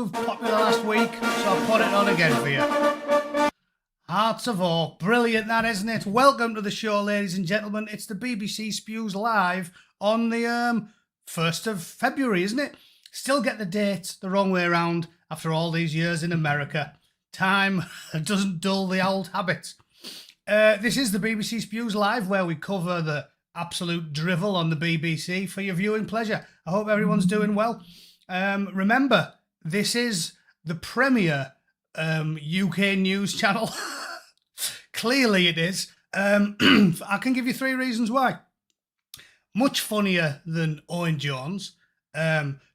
Popular last week, so I put it on again for you. Hearts of Oak. Brilliant, that, isn't it? Welcome to the show, ladies and gentlemen. It's the BBC Spews live on the 1st of February, isn't it? Still get the dates the wrong way around after all these years in America. Time doesn't dull the old habits. This is the BBC Spews live, where we cover the absolute drivel on the BBC for your viewing pleasure. I hope everyone's doing well. Remember, this is the premier UK news channel. Clearly it is. I can give you 3 reasons why. Much funnier than Owen Jones,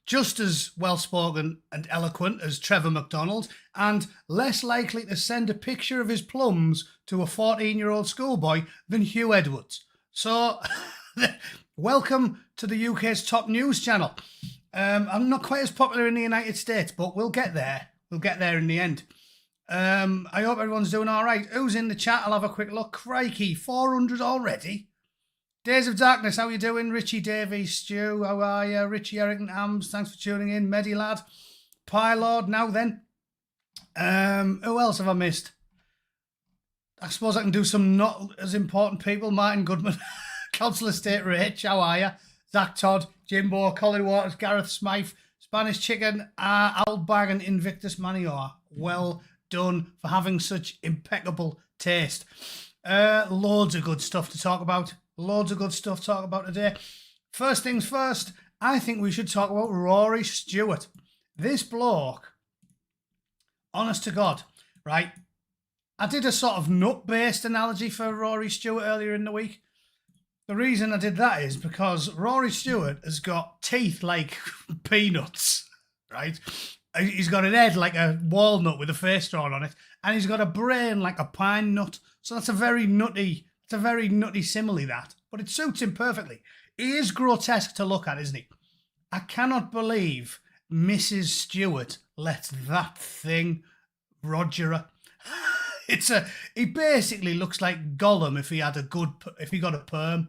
just as well-spoken and eloquent as Trevor McDonald, and less likely to send a picture of his plums to a 14-year-old schoolboy than Hugh Edwards. So, welcome to the UK's top news channel. I'm not quite as popular in the United States, but we'll get there. We'll get there in the end. I hope everyone's doing all right. Who's in the chat? I'll have a quick look. Crikey, 400 already. Days of Darkness, how you doing? Richie Davies, Stu, how are you? Richie Eric Hams, thanks for tuning in. Medilad, Pylord, now then. Who else have I missed? I suppose I can do some not as important people. Martin Goodman, Councillor State Rach, how are you? Zach Todd, Jimbo, Colin Waters, Gareth Smythe, Spanish Chicken, Outbag and Invictus Manior. Well done for having such impeccable taste. Loads of good stuff to talk about. Loads of good stuff to talk about today. First things first, I think we should talk about Rory Stewart. This bloke, honest to God, right? I did a sort of nut-based analogy for Rory Stewart earlier in the week. The reason I did that is because Rory Stewart has got teeth like peanuts, right? He's got an head like a walnut with a face drawn on it, and he's got a brain like a pine nut. So that's a very nutty simile, that. But it suits him perfectly. He is grotesque to look at, isn't he? I cannot believe Mrs. Stewart lets that thing Roger her. He basically looks like Gollum if he got a perm.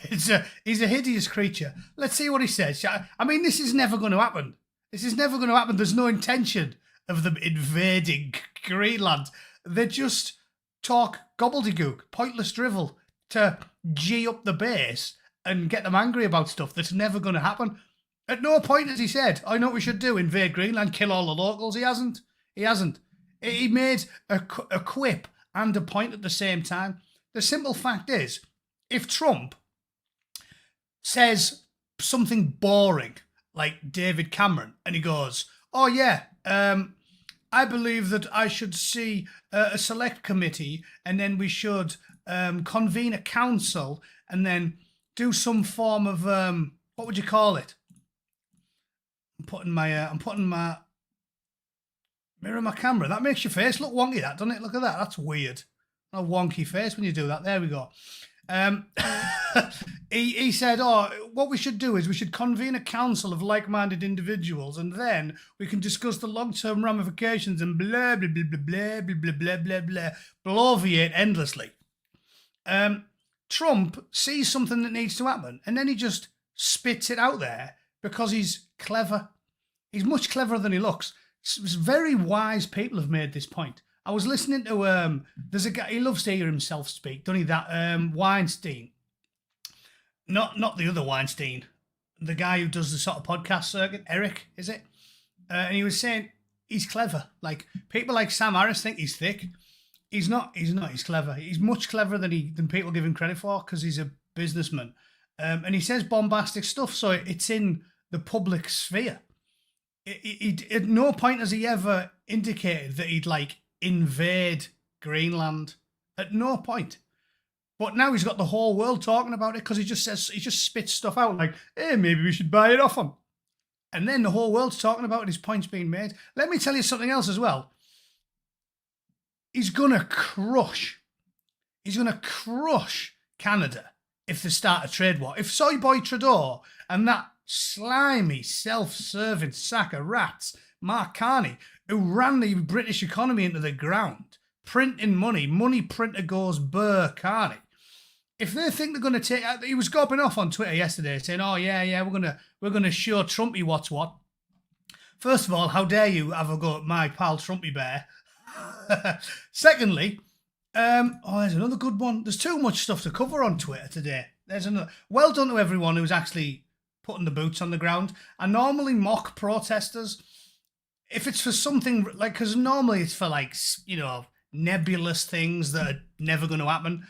He's a hideous creature. Let's see what he says. I mean, this is never going to happen. There's no intention of them invading Greenland. They just talk gobbledygook, pointless drivel to G up the base and get them angry about stuff that's never going to happen. At no point has he said, I know what we should do, invade Greenland, kill all the locals. He hasn't. He made a quip and a point at the same time. The simple fact is, if Trump says something boring like David Cameron and he goes, oh yeah, I believe that I should see a select committee and then we should convene a council and then do some form of, what would you call it? I'm putting my mirror my camera. That makes your face look wonky, that, doesn't it? Look at that. That's weird. A wonky face when you do that. There we go. He said, what we should do is we should convene a council of like-minded individuals and then we can discuss the long-term ramifications and blah, blah, blah, blah, blah, blah, blah, blah, blah, bloviate endlessly. Trump sees something that needs to happen and then he just spits it out there because he's clever. He's much cleverer than he looks. Very wise people have made this point. I was listening to, there's a guy, he loves to hear himself speak, doesn't he? That Weinstein. Not the other Weinstein. The guy who does the sort of podcast circuit, Eric, is it? And he was saying he's clever. Like, people like Sam Harris think he's thick. He's not, he's clever. He's much cleverer than people give him credit for because he's a businessman. And he says bombastic stuff, so it's in the public sphere. At no point has he ever indicated that he'd, like, invade Greenland. At no point. But now he's got the whole world talking about it because he just spits stuff out like, hey, maybe we should buy it off him. And then the whole world's talking about it, his point's being made. Let me tell you something else as well. He's going to crush Canada if they start a trade war. If Soy Boy Trudeau and that slimy, self-serving sack of rats, Mark Carney, who ran the British economy into the ground, printing money printer goes burr Carney. If they think they're going to take, he was gobbing off on Twitter yesterday saying, "Oh yeah, we're gonna show Trumpy what's what." First of all, how dare you have a go at my pal Trumpy Bear? Secondly, there's another good one. There's too much stuff to cover on Twitter today. There's another. Well done to everyone who's actually putting the boots on the ground. I normally mock protesters if it's for something like, because normally it's for like, nebulous things that are never going to happen.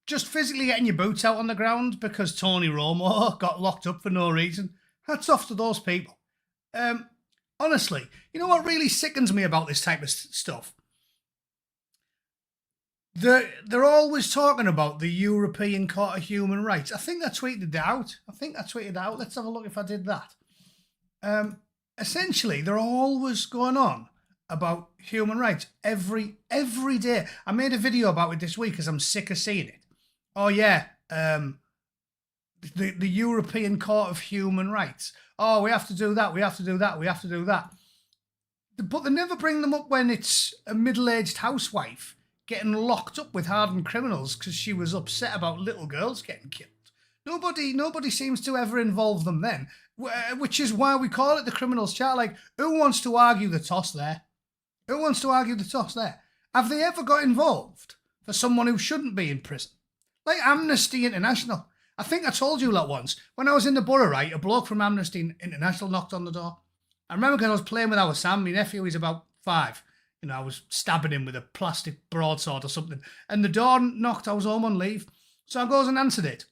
Just physically getting your boots out on the ground because Tony Romo got locked up for no reason. Hats off to those people. Honestly, you know what really sickens me about this type of stuff? They're always talking about the European Court of Human Rights. I think I tweeted that out. Let's have a look if I did that. Essentially, they're always going on about human rights every day. I made a video about it this week because I'm sick of seeing it. Oh yeah, the European Court of Human Rights. Oh, we have to do that. We have to do that. We have to do that. But they never bring them up when it's a middle-aged housewife getting locked up with hardened criminals because she was upset about little girls getting killed. Nobody seems to ever involve them then, which is why we call it the criminals chat. Like, who wants to argue the toss there? Who wants to argue the toss there? Have they ever got involved for someone who shouldn't be in prison? Like Amnesty International. I think I told you that once. When I was in the borough, right, a bloke from Amnesty International knocked on the door. I remember because I was playing with our Sam, my nephew, he's about 5. I was stabbing him with a plastic broadsword or something. And the door knocked, I was home on leave. So I goes and answered it.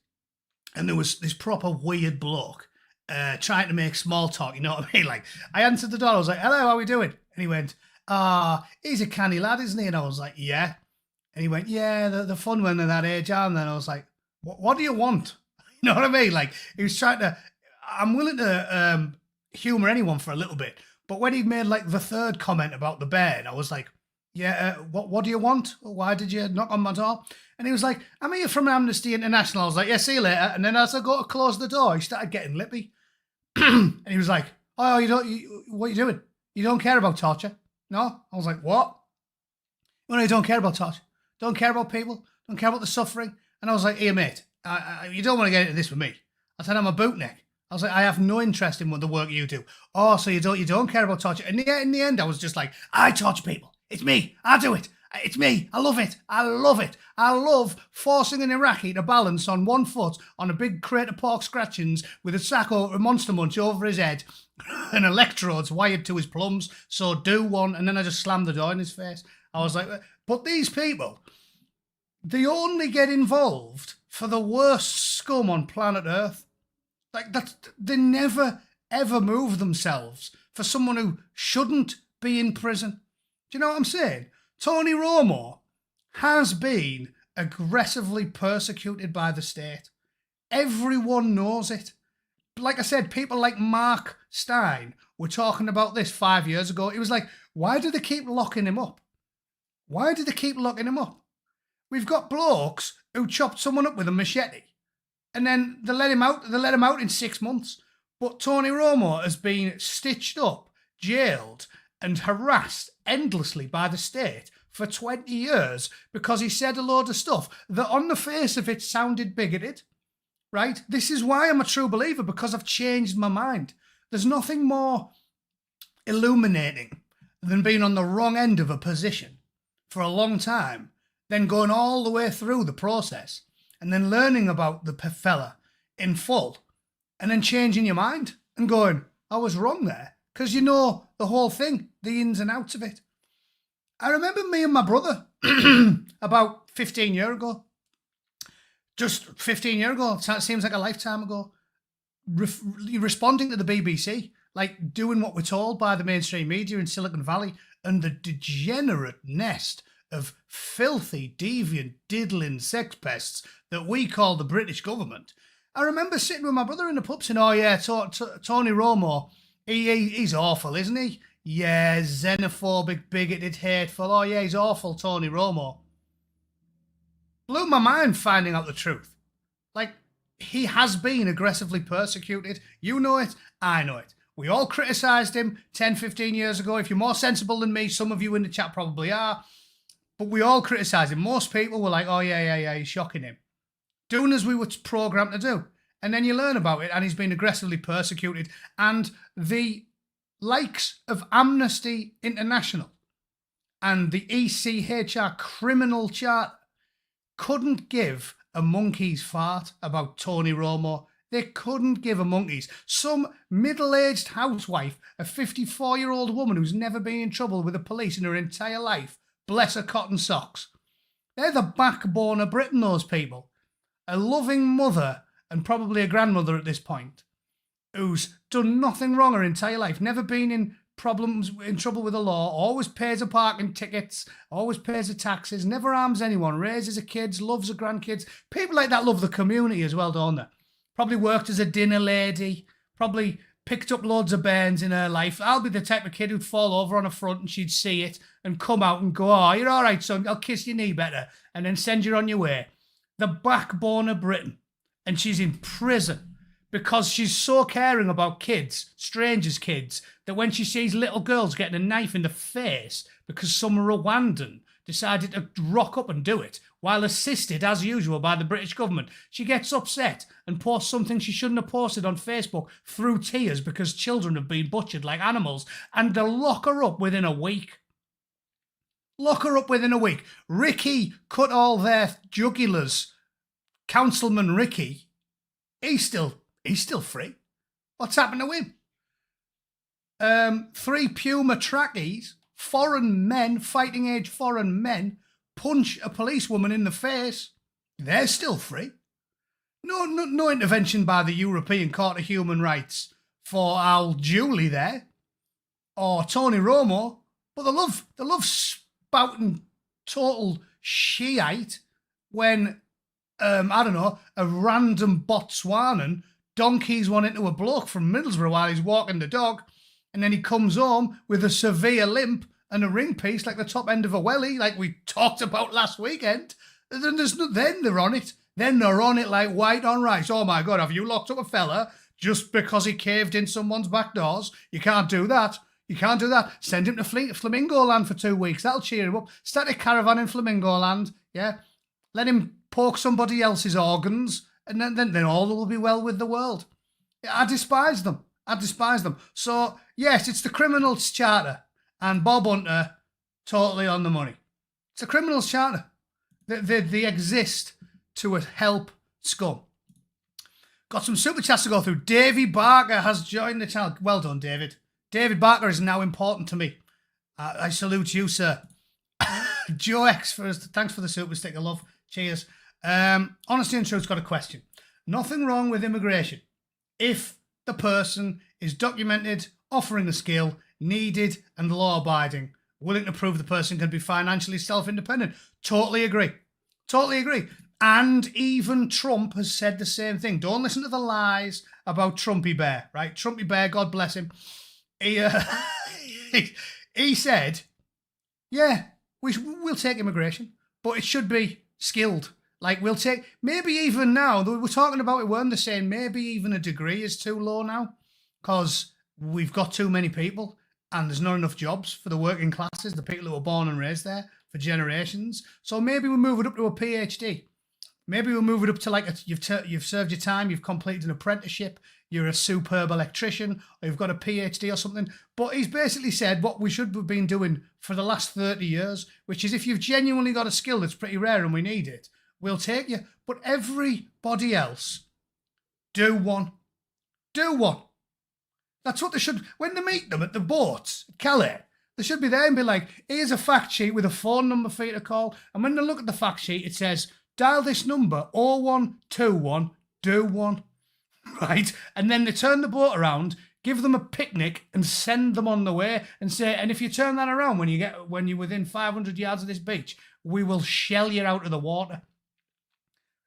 And there was this proper weird bloke trying to make small talk, you know what I mean? Like, I answered the door, I was like, hello, how are we doing? And he went, he's a canny lad, isn't he? And I was like, yeah. And he went, yeah, the fun when they're that age, aren't they? And I was like, what do you want? You know what I mean? Like, he was trying to, I'm willing to humour anyone for a little bit. But when he made like the third comment about the bed, I was like, yeah, what do you want? Why did you knock on my door? And he was like, I'm here from Amnesty International. I was like, yeah, see you later. And then as I go to close the door, he started getting lippy. And he was like, oh, what are you doing? You don't care about torture? No? I was like, what? Well, no, you don't care about torture. Don't care about people. Don't care about the suffering. And I was like, here, mate, you don't want to get into this with me. I said, I'm a bootneck. I was like, I have no interest in what the work you do. Oh, so you don't care about torture. And in the end, I was just like, I torture people. It's me. I do it. It's me. I love it. I love it. I love forcing an Iraqi to balance on one foot on a big crate of pork scratchings with a sack or a Monster Munch over his head and electrodes wired to his plums. So do one. And then I just slammed the door in his face. I was like, but these people, they only get involved for the worst scum on planet Earth. Like, they never, ever move themselves for someone who shouldn't be in prison. Do you know what I'm saying? Tony Romo has been aggressively persecuted by the state. Everyone knows it. Like I said, people like Mark Stein were talking about this 5 years ago. It was like, why do they keep locking him up? Why do they keep locking him up? We've got blokes who chopped someone up with a machete. And then they let him out in 6 months. But Tony Romo has been stitched up, jailed, and harassed endlessly by the state for 20 years because he said a load of stuff that on the face of it sounded bigoted, right? This is why I'm a true believer, because I've changed my mind. There's nothing more illuminating than being on the wrong end of a position for a long time, then going all the way through the process and then learning about the fella in full and then changing your mind and going, I was wrong there. Because you know the whole thing, the ins and outs of it. I remember me and my brother about 15 years ago. Just 15 years ago. It seems like a lifetime ago. Responding to the BBC. Like doing what we're told by the mainstream media in Silicon Valley. And the degenerate nest of filthy, deviant, diddling sex pests that we call the British government. I remember sitting with my brother in the pub saying, oh yeah, Tony Romo, he's awful, isn't he? Yeah, xenophobic, bigoted, hateful. Oh yeah, he's awful, Tony Romo. Blew my mind finding out the truth. Like, he has been aggressively persecuted. You know it, I know it. We all criticised him 10, 15 years ago. If you're more sensible than me, some of you in the chat probably are. But we all criticised him. Most people were like, oh yeah, he's shocking him. Doing as we were programmed to do. And then you learn about it, and he's been aggressively persecuted. And the likes of Amnesty International and the ECHR criminal chart couldn't give a monkey's fart about Tony Romo. They couldn't give a monkey's. Some middle-aged housewife, a 54-year-old woman who's never been in trouble with the police in her entire life, bless her cotton socks. They're the backbone of Britain, those people. A loving mother, and probably a grandmother at this point, who's done nothing wrong her entire life, never been in trouble with the law, always pays her parking tickets, always pays her taxes, never harms anyone, raises her kids, loves her grandkids. People like that love the community as well, don't they? Probably worked as a dinner lady, probably picked up loads of bairns in her life. I'll be the type of kid who'd fall over on a front and she'd see it and come out and go, "Oh, you're all right, son, I'll kiss your knee better," and then send you on your way. The backbone of Britain. And she's in prison because she's so caring about kids, strangers' kids, that when she sees little girls getting a knife in the face because some Rwandan decided to rock up and do it, while assisted, as usual, by the British government, she gets upset and posts something she shouldn't have posted on Facebook through tears because children have been butchered like animals, and they'll lock her up within a week. Lock her up within a week. Ricky cut all their jugulars. Councilman Ricky, he's still free. What's happened to him? 3 Puma trackies, fighting age foreign men, punch a policewoman in the face. They're still free. No intervention by the European Court of Human Rights for Al Julie there, or Tony Romo, but they love spouting total Shiite when I don't know, a random Botswanan donkeys one into a bloke from Middlesbrough while he's walking the dog, and then he comes home with a severe limp and a ring piece like the top end of a welly, like we talked about last weekend. Then they're on it. Then they're on it like white on rice. Oh my God, have you locked up a fella just because he caved in someone's back doors? You can't do that. You can't do that. Send him to Flamingo Land for 2 weeks. That'll cheer him up. Start a caravan in Flamingo Land. Yeah. Let him poke somebody else's organs, and then all will be well with the world. I despise them. So, yes, it's the criminals' charter, and Bob Hunter totally on the money. It's the criminals' charter. They exist to help scum. Got some super chats to go through. Davy Barker has joined the channel. Well done, David. David Barker is now important to me. I salute you, sir. Joe X, thanks for the super sticker, love. Cheers. Honesty and Truth's got a question. Nothing wrong with immigration if the person is documented, offering the skill, needed and law-abiding, willing to prove the person can be financially self-independent. Totally agree. And even Trump has said the same thing. Don't listen to the lies about Trumpy Bear, right? Trumpy Bear, God bless him. He said, yeah, we'll take immigration, but it should be skilled. Like, we'll take, maybe even now, though we're talking about it, weren't they saying maybe even a degree is too low now because we've got too many people and there's not enough jobs for the working classes, the people who were born and raised there for generations. So maybe we move it up to a PhD. Maybe we'll move it up to like you've served your time, you've completed an apprenticeship, you're a superb electrician, or you've got a PhD or something. But he's basically said what we should have been doing for the last 30 years, which is if you've genuinely got a skill that's pretty rare and we need it, we'll take you. But everybody else, do one. That's what they should, when they meet them at the boats, at Calais, they should be there and be like, here's a fact sheet with a phone number for you to call. And when they look at the fact sheet, it says, dial this number, 0121, do one. Right? And then they turn the boat around, give them a picnic and send them on the way and say, and if you turn that around when you're within 500 yards of this beach, we will shell you out of the water.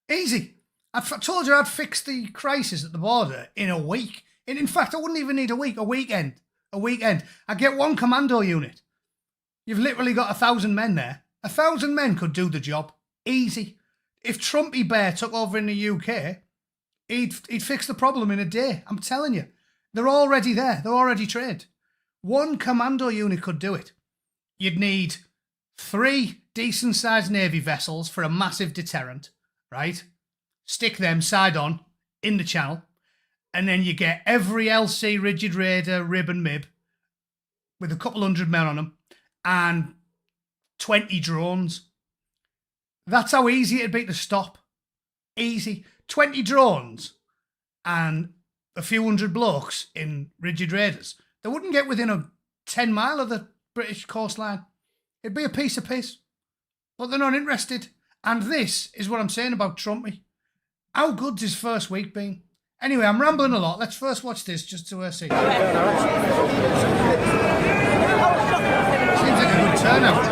Easy. I told you I'd fix the crisis at the border in a week. And in fact, I wouldn't even need a week, a weekend. I'd get one commando unit. You've literally got 1,000 men there. 1,000 men could do the job. Easy. If Trumpy Bear took over in the UK, he'd fix the problem in a day. I'm telling you. They're already there. They're already trained. One commando unit could do it. You'd need 3 decent-sized Navy vessels for a massive deterrent, right? Stick them side on in the channel. And then you get every LC Rigid Raider, rib and mib, with a couple hundred men on them and 20 drones. That's how easy it'd be to stop. Easy. 20 drones and a few hundred blokes in rigid raiders. They wouldn't get within a 10 mile of the British coastline. It'd be a piece of piss. But they're not interested. And this is what I'm saying about Trumpy. How good's his first week been? Anyway, I'm rambling a lot. Let's first watch this just to see. Seems like a good turnout.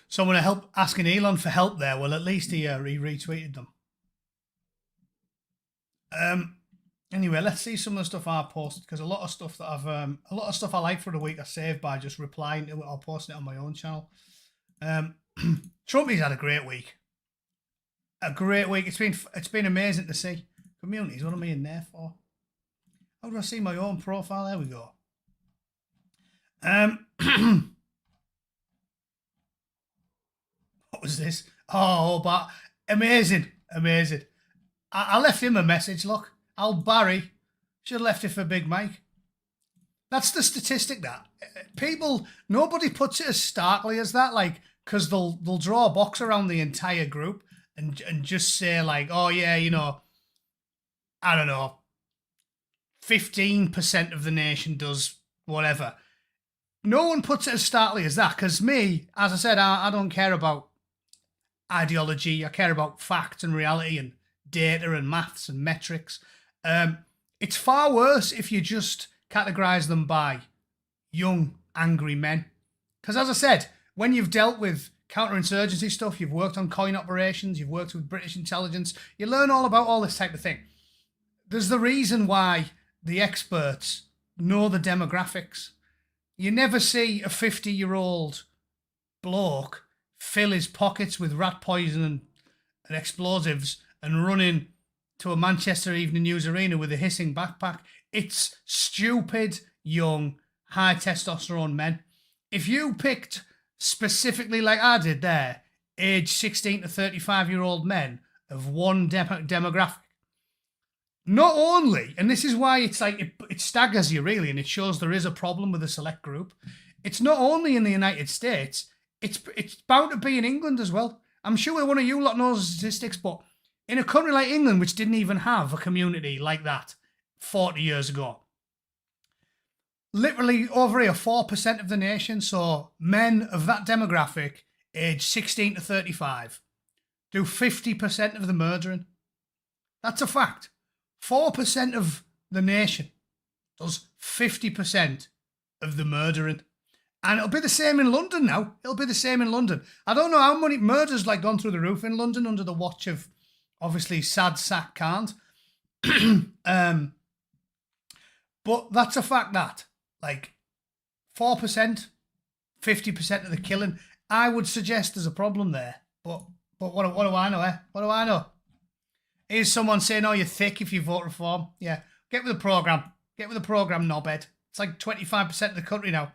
Someone help asking Elon for help there. Well, at least he retweeted them. Anyway, let's see some of the stuff I posted, because a lot of stuff I like for the week I saved by just replying to it or posting it on my own channel. Trumpy's had a great week. A great week. It's been amazing to see. Communities, what am I in there for? How do I see my own profile? There we go. What was this? Oh, but amazing. I left him a message, look. Al Barry should have left it for Big Mike. That's the statistic that. Nobody puts it as starkly as that, like, because they'll draw a box around the entire group and just say, like, oh, yeah, you know, I don't know, 15% of the nation does whatever. No one puts it as starkly as that, because me, as I said, I don't care about ideology. I care about facts and reality and data and maths and metrics. It's far worse if you just categorise them by young, angry men. Because as I said, when you've dealt with counterinsurgency stuff, you've worked on coin operations, you've worked with British intelligence, you learn all about all this type of thing. There's the reason why the experts know the demographics. You never see a 50-year-old bloke fill his pockets with rat poison and explosives and run in to a Manchester Evening News arena with a hissing backpack. It's stupid, young, high testosterone men. If you picked specifically, like I did there, age 16 to 35-year-old men of one demographic, not only, and this is why it's like it staggers you really, and it shows there is a problem with a select group. It's not only in the United States, it's bound to be in England as well. I'm sure one of you lot knows the statistics, but in a country like England, which didn't even have a community like that 40 years ago, literally over here, 4% of the nation, so men of that demographic, age 16 to 35, do 50% of the murdering. That's a fact. 4% of the nation does 50% of the murdering. And it'll be the same in London now. It'll be the same in London. I don't know how many murders like gone through the roof in London under the watch of, obviously, sad sack can't. But that's a fact that, like, 4%, 50% of the killing, I would suggest there's a problem there. But what do I know, eh? What do I know? Here's someone saying, oh, you're thick if you vote reform. Yeah, get with the programme. Get with the programme, knobhead. It's like 25% of the country now.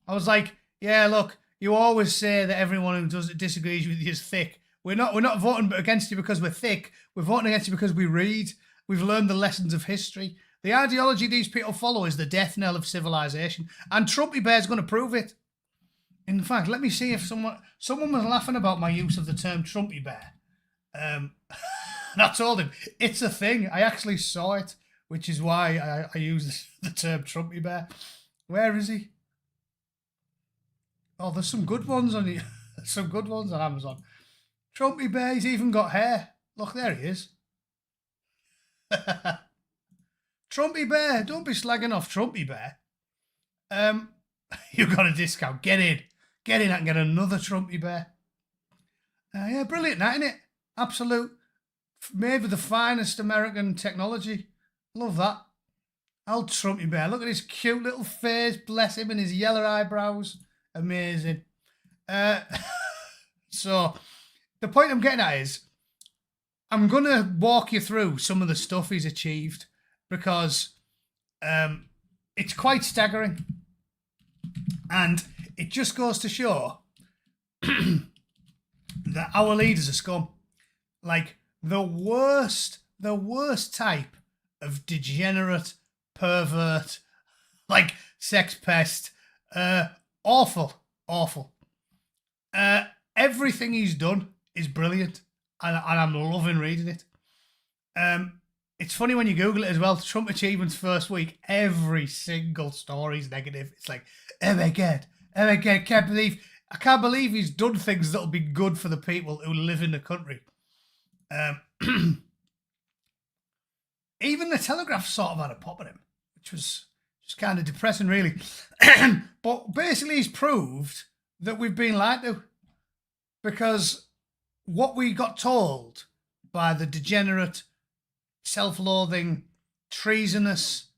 I was like, yeah, look, you always say that everyone who disagrees with you is thick. We're not voting against you because we're thick. We're voting against you because we read. We've learned the lessons of history. The ideology these people follow is the death knell of civilization. And Trumpy Bear's going to prove it. In fact, let me see if someone was laughing about my use of the term Trumpy Bear. And I told him, it's a thing. I actually saw it, which is why I use the term Trumpy Bear. Where is he? Oh, there's some good ones on here. Some good ones on Amazon. Trumpy Bear, he's even got hair. Look, there he is. Trumpy Bear, don't be slagging off Trumpy Bear. You got a discount. Get in. Get in and get another Trumpy Bear. Yeah, brilliant, that, isn't it? Absolute. Made with the finest American technology. Love that. Old Trumpy Bear. Look at his cute little face. Bless him, and his yellow eyebrows. Amazing. So, the point I'm getting at is, I'm going to walk you through some of the stuff he's achieved, because it's quite staggering. And it just goes to show that our leaders are scum. Like, the worst type of degenerate, pervert, like sex pest. Awful. Everything he's done is brilliant, and I'm loving reading it. It's funny when you Google it as well. Trump achievements first week. Every single story is negative. It's like, oh my god, I can't believe he's done things that'll be good for the people who live in the country. Even the Telegraph sort of had a pop at him, which was just kind of depressing, really. But basically, he's proved that we've been lied to, because what we got told by the degenerate, self-loathing, treasonous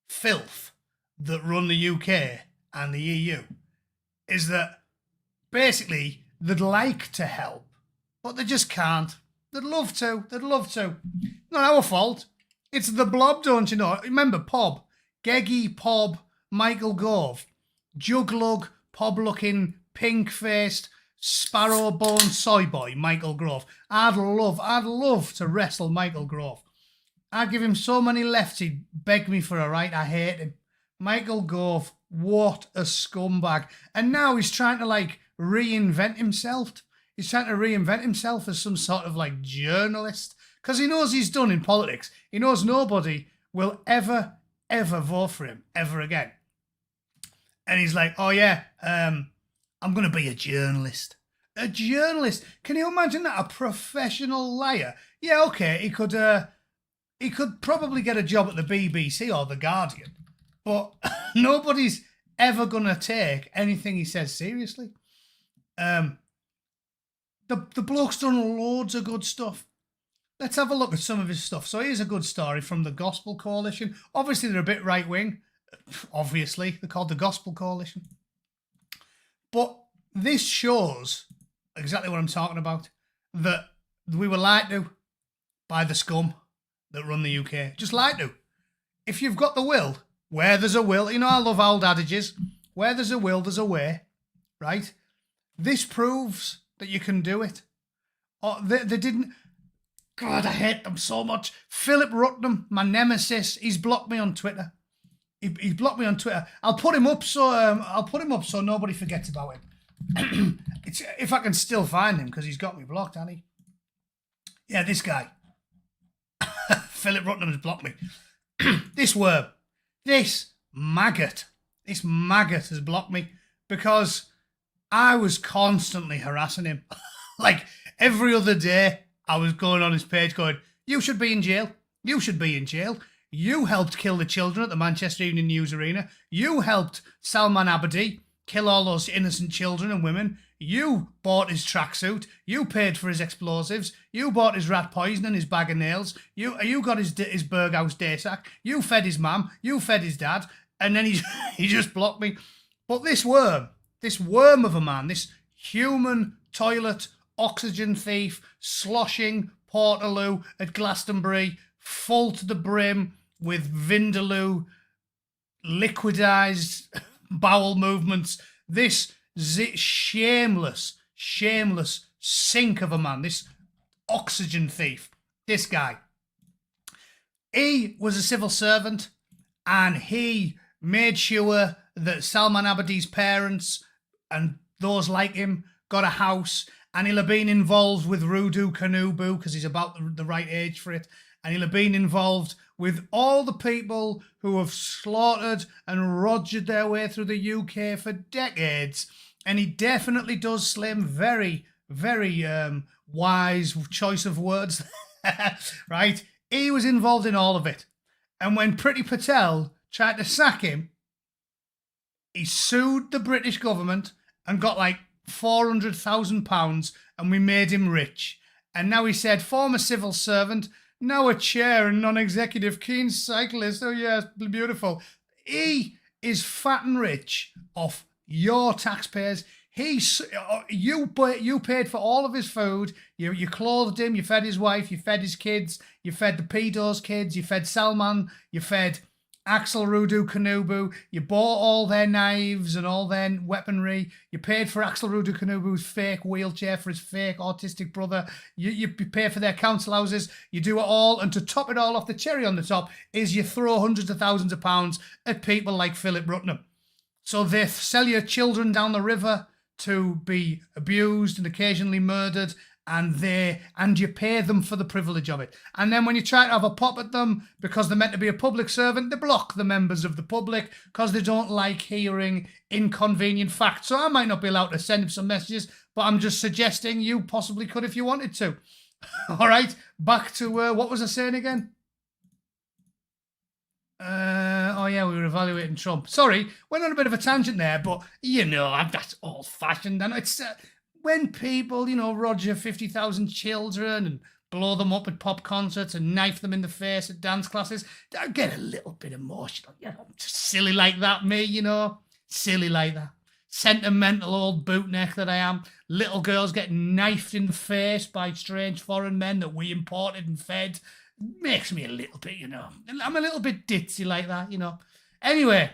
filth that run the UK and the EU is that basically they'd like to help, but they just can't. They'd love to. Not our fault. It's the blob, don't you know? Remember Pob, Geggy, Pob, Michael Gove, Juglug, Pob-looking, pink-faced, sparrow-boned soy boy, Michael Grove. I'd love to wrestle Michael Grove. I'd give him so many lefts he'd beg me for a right. I hate him. Michael Gove, what a scumbag. And now he's trying to reinvent himself. He's trying to reinvent himself as some sort of journalist, because he knows he's done in politics. He knows nobody will ever vote for him ever again. And he's like, oh yeah, I'm going to be a journalist. A journalist. Can you imagine that? A professional liar. Yeah, okay, he could probably get a job at the BBC or the Guardian, but nobody's ever going to take anything he says seriously. The bloke's done loads of good stuff. Let's have a look at some of his stuff. So here's a good story from the Gospel Coalition. Obviously, they're a bit right-wing. Obviously, they're called the Gospel Coalition. But this shows exactly what I'm talking about, that we were lied to by the scum that run the UK. Just lied to. If you've got the will, where there's a will, you know, I love old adages, where there's a will, there's a way, right? This proves that you can do it. Oh, they didn't... God, I hate them so much. Philip Rutnam, my nemesis, he's blocked me on Twitter. He blocked me on Twitter. I'll put him up so nobody forgets about him. If I can still find him, because he's got me blocked, hasn't he? Yeah, this guy. Philip Rutnam has blocked me. This worm, this maggot has blocked me because I was constantly harassing him. Every other day, I was going on his page going, you should be in jail. You should be in jail. You helped kill the children at the Manchester Evening News Arena. You helped Salman Abedi kill all those innocent children and women. You bought his tracksuit. You paid for his explosives. You bought his rat poison and his bag of nails. You got his Berghaus day sack. You fed his mum. You fed his dad. And then he just blocked me. But this worm of a man, this human toilet oxygen thief, sloshing Portaloo at Glastonbury, full to the brim with Vindaloo, liquidized bowel movements. This shameless sink of a man, this oxygen thief, this guy. He was a civil servant and he made sure that Salman Abedi's parents and those like him got a house, and he'll have been involved with Rudu Kanubu because he's about the right age for it. And he'll have been involved with all the people who have slaughtered and rogered their way through the UK for decades. And he definitely does, Slim, very, very wise choice of words, right? He was involved in all of it. And when Priti Patel tried to sack him, he sued the British government and got £400,000, and we made him rich. And now he said, former civil servant, now a chair and non-executive keen cyclist. Oh yes, beautiful. He is fat and rich off your taxpayers. You paid for all of his food. You clothed him. You fed his wife. You fed his kids. You fed the pedos kids. You fed Salman. You fed Axel Rudu Kanubu, you bought all their knives and all their weaponry. You paid for Axel Rudu Kanubu's fake wheelchair for his fake autistic brother. You pay for their council houses. You do it all. And to top it all off, the cherry on the top is you throw hundreds of thousands of pounds at people like Philip Rutnam. So they sell your children down the river to be abused and occasionally murdered, and you pay them for the privilege of it. And then when you try to have a pop at them because they're meant to be a public servant, they block the members of the public because they don't like hearing inconvenient facts. So I might not be allowed to send them some messages, but I'm just suggesting you possibly could if you wanted to. All right, back to what was I saying again? Oh yeah, we were evaluating Trump. Sorry, went on a bit of a tangent there, but that's old-fashioned, and it's when people, roger 50,000 children and blow them up at pop concerts and knife them in the face at dance classes, I get a little bit emotional. Just silly like that, me, silly like that. Sentimental old bootneck that I am. Little girls getting knifed in the face by strange foreign men that we imported and fed. Makes me a little bit, I'm a little bit ditzy like that, Anyway,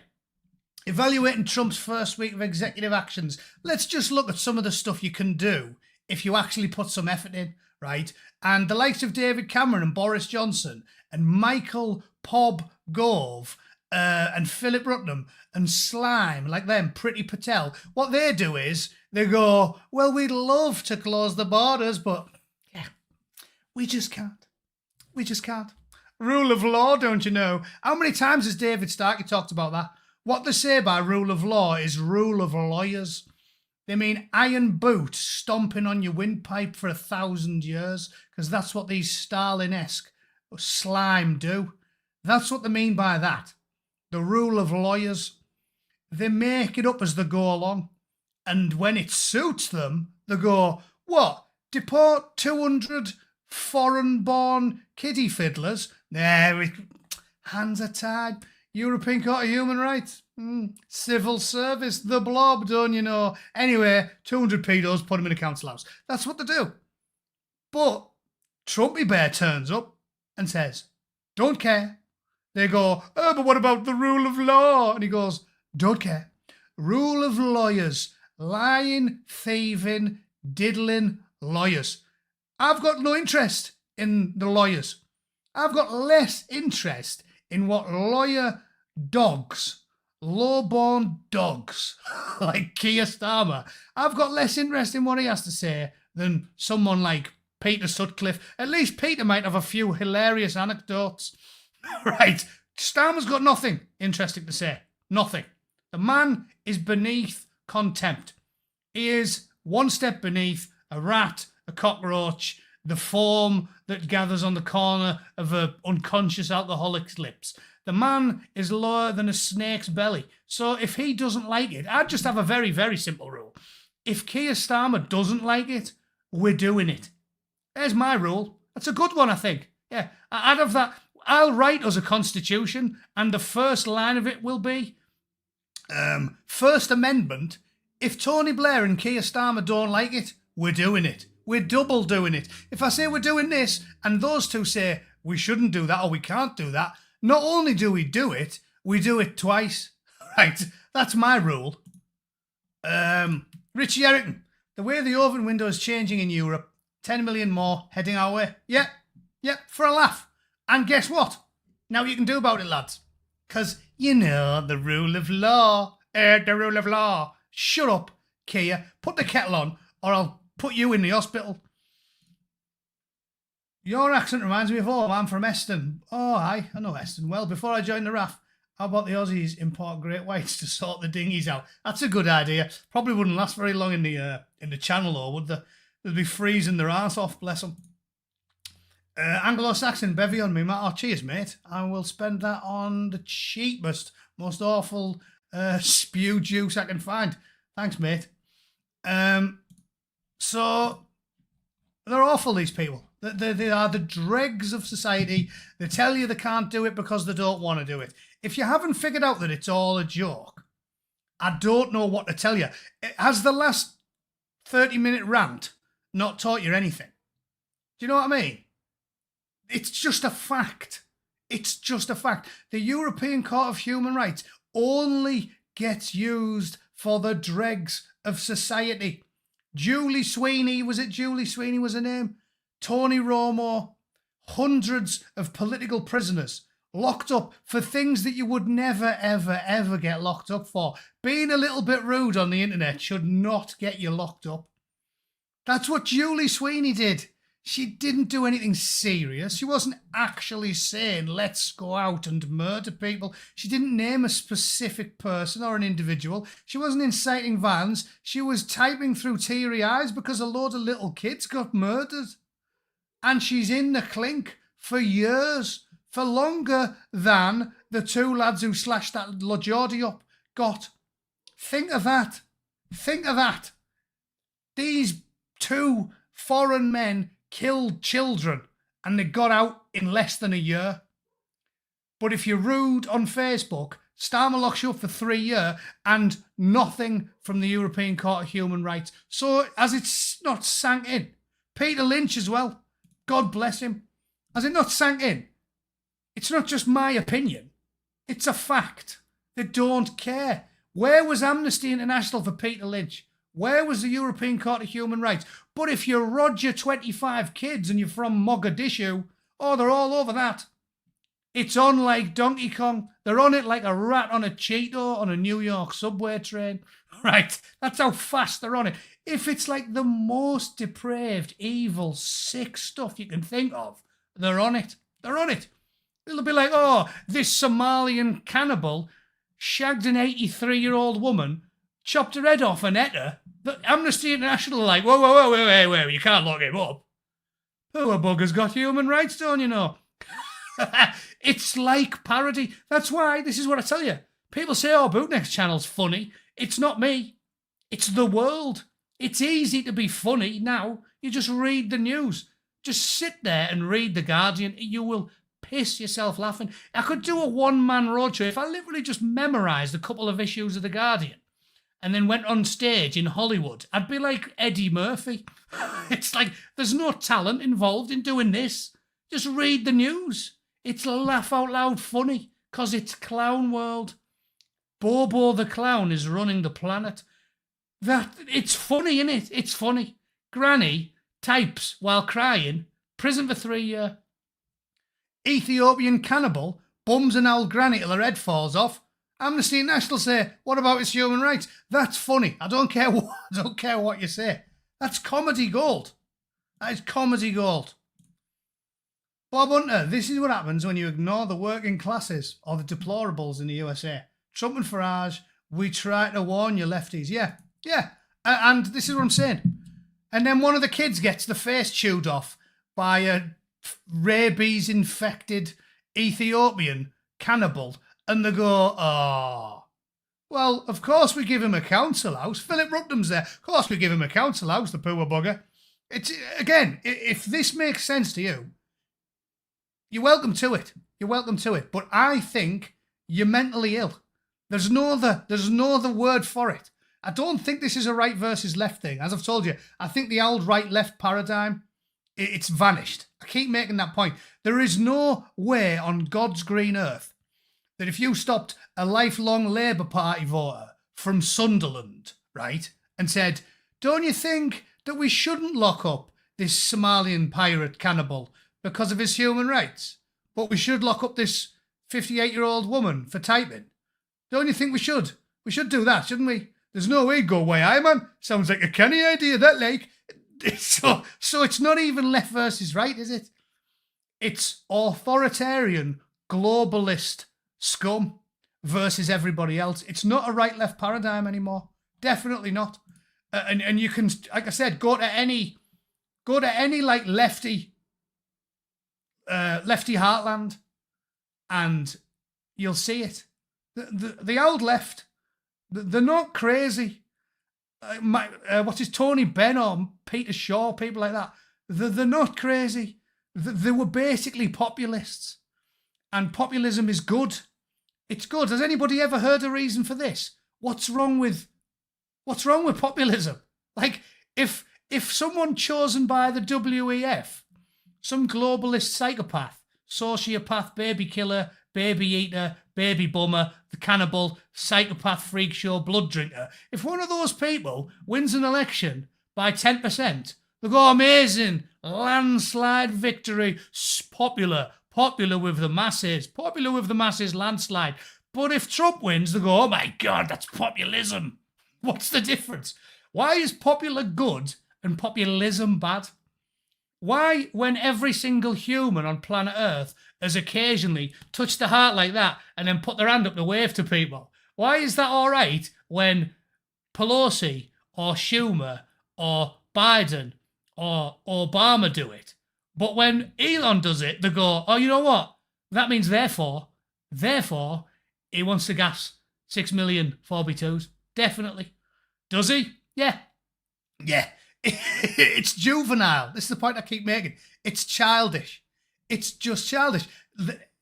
evaluating Trump's first week of executive actions. Let's just look at some of the stuff you can do if you actually put some effort in, right? And the likes of David Cameron and Boris Johnson and Michael Pob Gove and Philip Rutnam and Slime, like them, Priti Patel, what they do is they go, well, we'd love to close the borders, but yeah, we just can't. We just can't. Rule of law, don't you know? How many times has David Starkey talked about that? What they say by rule of law is rule of lawyers. They mean iron boot stomping on your windpipe for 1,000 years, because that's what these Stalin-esque slime do. That's what they mean by that. The rule of lawyers. They make it up as they go along. And when it suits them, they go, what? Deport 200 foreign-born kiddie fiddlers? Hands are tied. European Court of Human Rights. Civil service. The blob, don't you know? Anyway, 200 pedos, put them in a council house. That's what they do. But Trumpy Bear turns up and says, don't care. They go, oh, but what about the rule of law? And he goes, don't care. Rule of lawyers. Lying, thieving, diddling lawyers. I've got no interest in the lawyers. I've got less interest in what lawyer dogs, low-born dogs, like Keir Starmer, I've got less interest in what he has to say than someone like Peter Sutcliffe. At least Peter might have a few hilarious anecdotes. Right, Starmer's got nothing interesting to say. Nothing. The man is beneath contempt. He is one step beneath a rat, a cockroach, the foam that gathers on the corner of an unconscious alcoholic's lips. The man is lower than a snake's belly. So if he doesn't like it, I'd just have a very, very simple rule. If Keir Starmer doesn't like it, we're doing it. There's my rule. That's a good one, I think. Yeah, I'd have that. I'll write us a constitution, and the first line of it will be, First Amendment, if Tony Blair and Keir Starmer don't like it, we're doing it. We're double doing it. If I say we're doing this, and those two say we shouldn't do that or we can't do that, not only do we do it twice. Right, that's my rule. Richie Erickton, the way the oven window is changing in Europe, 10 million more heading our way. Yep, for a laugh. And guess what? Now you can do about it, lads. Because, the rule of law. The rule of law. Shut up, Keir. Put the kettle on, or I'll put you in the hospital. Your accent reminds me of home. I'm from Eston. Oh, I know Eston well. Before I joined the RAF, how about the Aussies import great whites to sort the dinghies out? That's a good idea. Probably wouldn't last very long in the channel, though, would they? They'd be freezing their arse off, bless them. Anglo-Saxon bevy on me, Matt. Oh, cheers, mate. I will spend that on the cheapest, most awful spew juice I can find. Thanks, mate. So, they're awful, these people. They are the dregs of society. They tell you they can't do it because they don't want to do it. If you haven't figured out that it's all a joke, I don't know what to tell you. Has the last 30-minute rant not taught you anything? Do you know what I mean? It's just a fact. It's just a fact. The European Court of Human Rights only gets used for the dregs of society. Julie Sweeney, was it Julie Sweeney was her name? Tony Romo, hundreds of political prisoners locked up for things that you would never, ever, ever get locked up for. Being a little bit rude on the internet should not get you locked up. That's what Julie Sweeney did. She didn't do anything serious. She wasn't actually saying, let's go out and murder people. She didn't name a specific person or an individual. She wasn't inciting violence. She was typing through teary eyes because a load of little kids got murdered. And she's in the clink for years, for longer than the two lads who slashed that Geordie up got. Think of that. Think of that. These two foreign men killed children and they got out in less than a year. But if you're rude on Facebook, Starmer locks you up for 3 years and nothing from the European Court of Human Rights. So as it's not sank in, Peter Lynch as well, God bless him, has it not sank in? It's not just my opinion, it's a fact. They don't care. Where was Amnesty International for Peter Lynch? Where was the European Court of Human Rights? But if you're Roger 25 kids and you're from Mogadishu, oh, they're all over that. It's on like Donkey Kong. They're on it like a rat on a Cheeto on a New York subway train. Right, that's how fast they're on it. If it's like the most depraved, evil, sick stuff you can think of, they're on it. They're on it. It'll be like, oh, this Somalian cannibal shagged an 83-year-old woman, chopped her head off and ate her. The Amnesty International are like, whoa, you can't lock him up. Poor bugger's got human rights, don't you know? It's like parody. That's why, this is what I tell you. People say, oh, Bootneck's channel's funny. It's not me. It's the world. It's easy to be funny now. You just read the news. Just sit there and read The Guardian. You will piss yourself laughing. I could do a one-man roadshow if I literally just memorised a couple of issues of The Guardian and then went on stage in Hollywood. I'd be like Eddie Murphy. It's like, there's no talent involved in doing this. Just read the news. It's laugh out loud funny, because it's clown world. Bobo the clown is running the planet. It's funny, innit? It's funny. Granny types while crying, prison for 3 years. Ethiopian cannibal bums an old granny till her head falls off. Amnesty International say, what about his human rights? That's funny. I don't care what you say. That's comedy gold. That is comedy gold. Bob Hunter, this is what happens when you ignore the working classes or the deplorables in the USA. Trump and Farage, we try to warn you lefties. Yeah. And this is what I'm saying. And then one of the kids gets the face chewed off by a rabies-infected Ethiopian cannibal. And they go, oh, well, of course we give him a council house. Philip Rutnam's there. Of course we give him a council house, the poor bugger. It's, again, if this makes sense to you, you're welcome to it. You're welcome to it. But I think you're mentally ill. There's no other word for it. I don't think this is a right versus left thing. As I've told you, I think the old right-left paradigm, it's vanished. I keep making that point. There is no way on God's green earth that if you stopped a lifelong Labour Party voter from Sunderland, right, and said, don't you think that we shouldn't lock up this Somalian pirate cannibal because of his human rights, but we should lock up this 58-year-old woman for typing? Don't you think we should? We should do that, shouldn't we? There's no way go way I, man. Sounds like a canny idea, that, like. So it's not even left versus right, is it? It's authoritarian, globalist scum versus everybody else. It's not a right-left paradigm anymore. Definitely not. And you can, like I said, go to any like lefty heartland, and you'll see it. The old left, they're not crazy. What's his Tony Benn or Peter Shaw, people like that. They're not crazy. They were basically populists, and populism is good. It's good. Has anybody ever heard a reason for this? What's wrong with populism? Like, if someone chosen by the WEF, some globalist psychopath, sociopath, baby killer, baby eater, baby bummer, the cannibal, psychopath, freak show, blood drinker. If one of those people wins an election by 10%, they go, amazing, landslide victory, popular with the masses, landslide. But if Trump wins, they go, oh my God, that's populism. What's the difference? Why is popular good and populism bad? Why, when every single human on planet Earth has occasionally touched the heart like that and then put their hand up to wave to people, why is that all right when Pelosi or Schumer or Biden or Obama do it? But when Elon does it, they go, oh, you know what? That means therefore, he wants to gas 6 million 4B2s. Definitely. Does he? Yeah. Yeah. It's juvenile. This is the point I keep making. It's childish. It's just childish.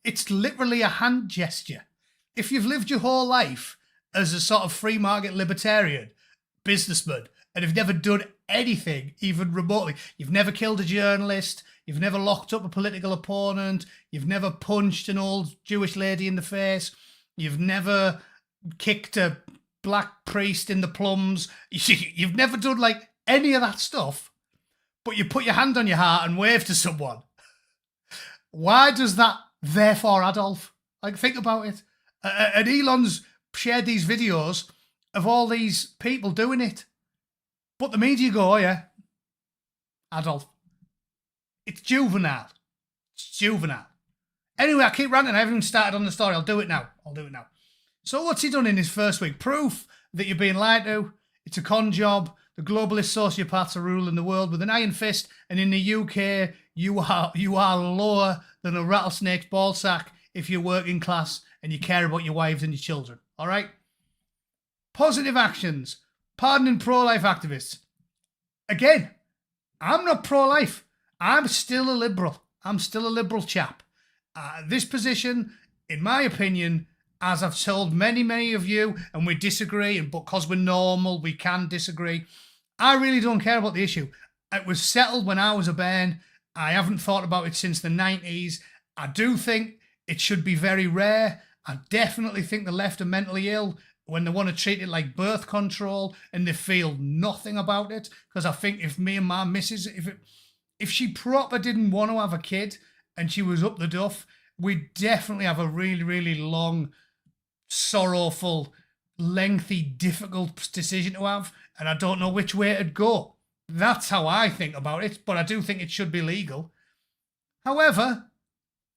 It's literally a hand gesture. If you've lived your whole life as a sort of free market libertarian businessman and have never done anything even remotely, you've never killed a journalist, you've never locked up a political opponent, you've never punched an old Jewish lady in the face, you've never kicked a black priest in the plums, you've never done like any of that stuff, but you put your hand on your heart and wave to someone. Why does that therefore Adolf? Like, think about it. And Elon's shared these videos of all these people doing it. But the media go, oh yeah, Adolf. It's juvenile. It's juvenile. Anyway, I keep ranting. I haven't even started on the story. I'll do it now. So what's he done in his first week? Proof that you're being lied to. It's a con job. The globalist sociopaths are ruling the world with an iron fist, and in the UK, you are lower than a rattlesnake's ballsack if you're working class and you care about your wives and your children. All right? Positive actions. Pardoning pro-life activists. Again, I'm not pro-life. I'm still a liberal. I'm still a liberal chap. This position, in my opinion, as I've told many of you, and we disagree, and because we're normal, we can disagree. I really don't care about the issue. It was settled when I was a bairn. I haven't thought about it since the 90s. I do think it should be very rare. I definitely think the left are mentally ill when they want to treat it like birth control and they feel nothing about it. Because I think if me and my missus, if she proper didn't want to have a kid and she was up the duff, we'd definitely have a really long, sorrowful, lengthy, difficult decision to have, and I don't know which way it'd go. That's how I think about it, but I do think it should be legal. However,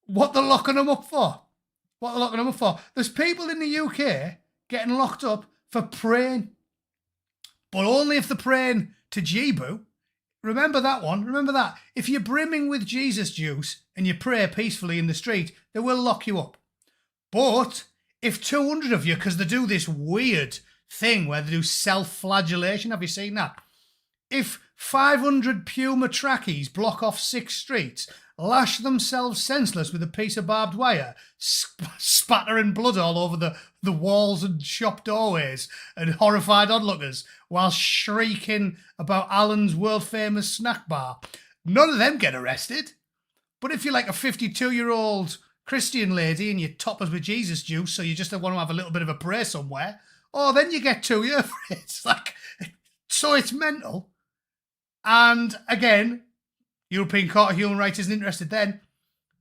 what they're locking them up for? There's people in the UK getting locked up for praying, but only if they're praying to Jebu. Remember that one. Remember that. If you're brimming with Jesus juice and you pray peacefully in the street, they will lock you up. But if 200 of you, because they do this weird thing where they do self-flagellation, have you seen that? If 500 Puma trackies block off 6 streets, lash themselves senseless with a piece of barbed wire, spattering blood all over the walls and shop doorways, and horrified onlookers while shrieking about Alan's world-famous snack bar, none of them get arrested. But if you're like a 52-year-old Christian lady and you top us with Jesus juice, so you just want to have a little bit of a prayer somewhere, oh, then you get 2 years for it. It's like, so it's mental. And again, European Court of Human Rights isn't interested then.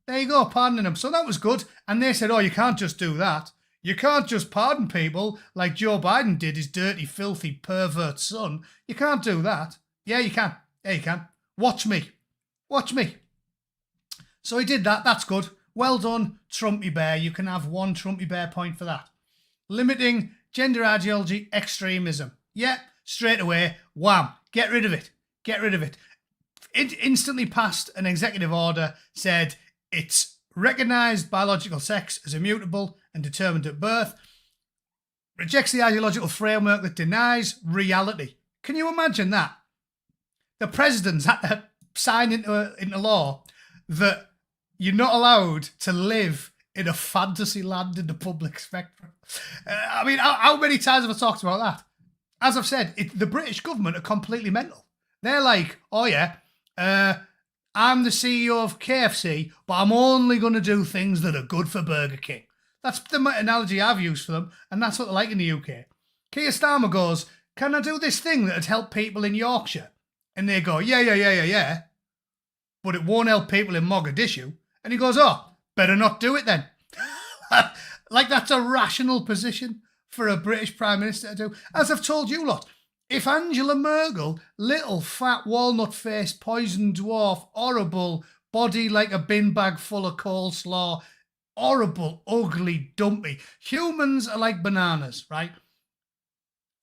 There you go, pardoning them. So that was good. And they said, oh, you can't just do that. You can't just pardon people like Joe Biden did, his dirty, filthy, pervert son. You can't do that. Yeah, you can. Yeah, you can. Watch me. So he did that. That's good. Well done, Trumpy Bear. You can have 1 Trumpy Bear point for that. Limiting gender ideology extremism. Yeah, straight away, wham, get rid of it. It instantly passed an executive order, said it's recognised biological sex as immutable and determined at birth, rejects the ideological framework that denies reality. Can you imagine that? The president's had to sign into law that you're not allowed to live in a fantasy land in the public spectrum. I mean, how many times have I talked about that? As I've said, the British government are completely mental. They're like, oh yeah, I'm the CEO of KFC, but I'm only going to do things that are good for Burger King. That's the analogy I've used for them, and that's what they like in the UK. Keir Starmer goes, can I do this thing that would help people in Yorkshire? And they go, yeah, but it won't help people in Mogadishu. And he goes, oh, better not do it then. Like, that's a rational position for a British Prime Minister to do. As I've told you lot, if Angela Merkel, little fat walnut-faced poison dwarf, horrible, body like a bin bag full of coleslaw, horrible, ugly, dumpy. Humans are like bananas, right?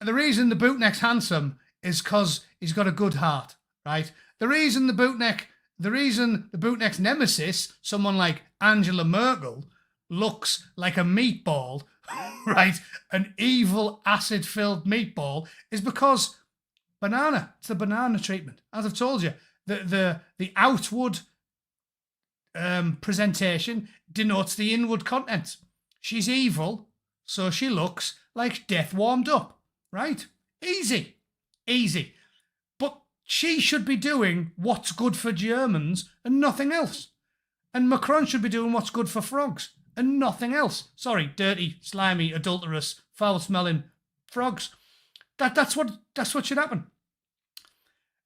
And the reason the Bootneck's handsome is because he's got a good heart, right? The reason the Bootneck's nemesis, someone like Angela Merkel, looks like a meatball, right? An evil, acid-filled meatball, is because banana. It's the banana treatment. As I've told you, the outward presentation denotes the inward content. She's evil, so she looks like death warmed up, right? Easy. But she should be doing what's good for Germans and nothing else. And Macron should be doing what's good for frogs and nothing else. Sorry, dirty, slimy, adulterous, foul-smelling frogs. That's what should happen.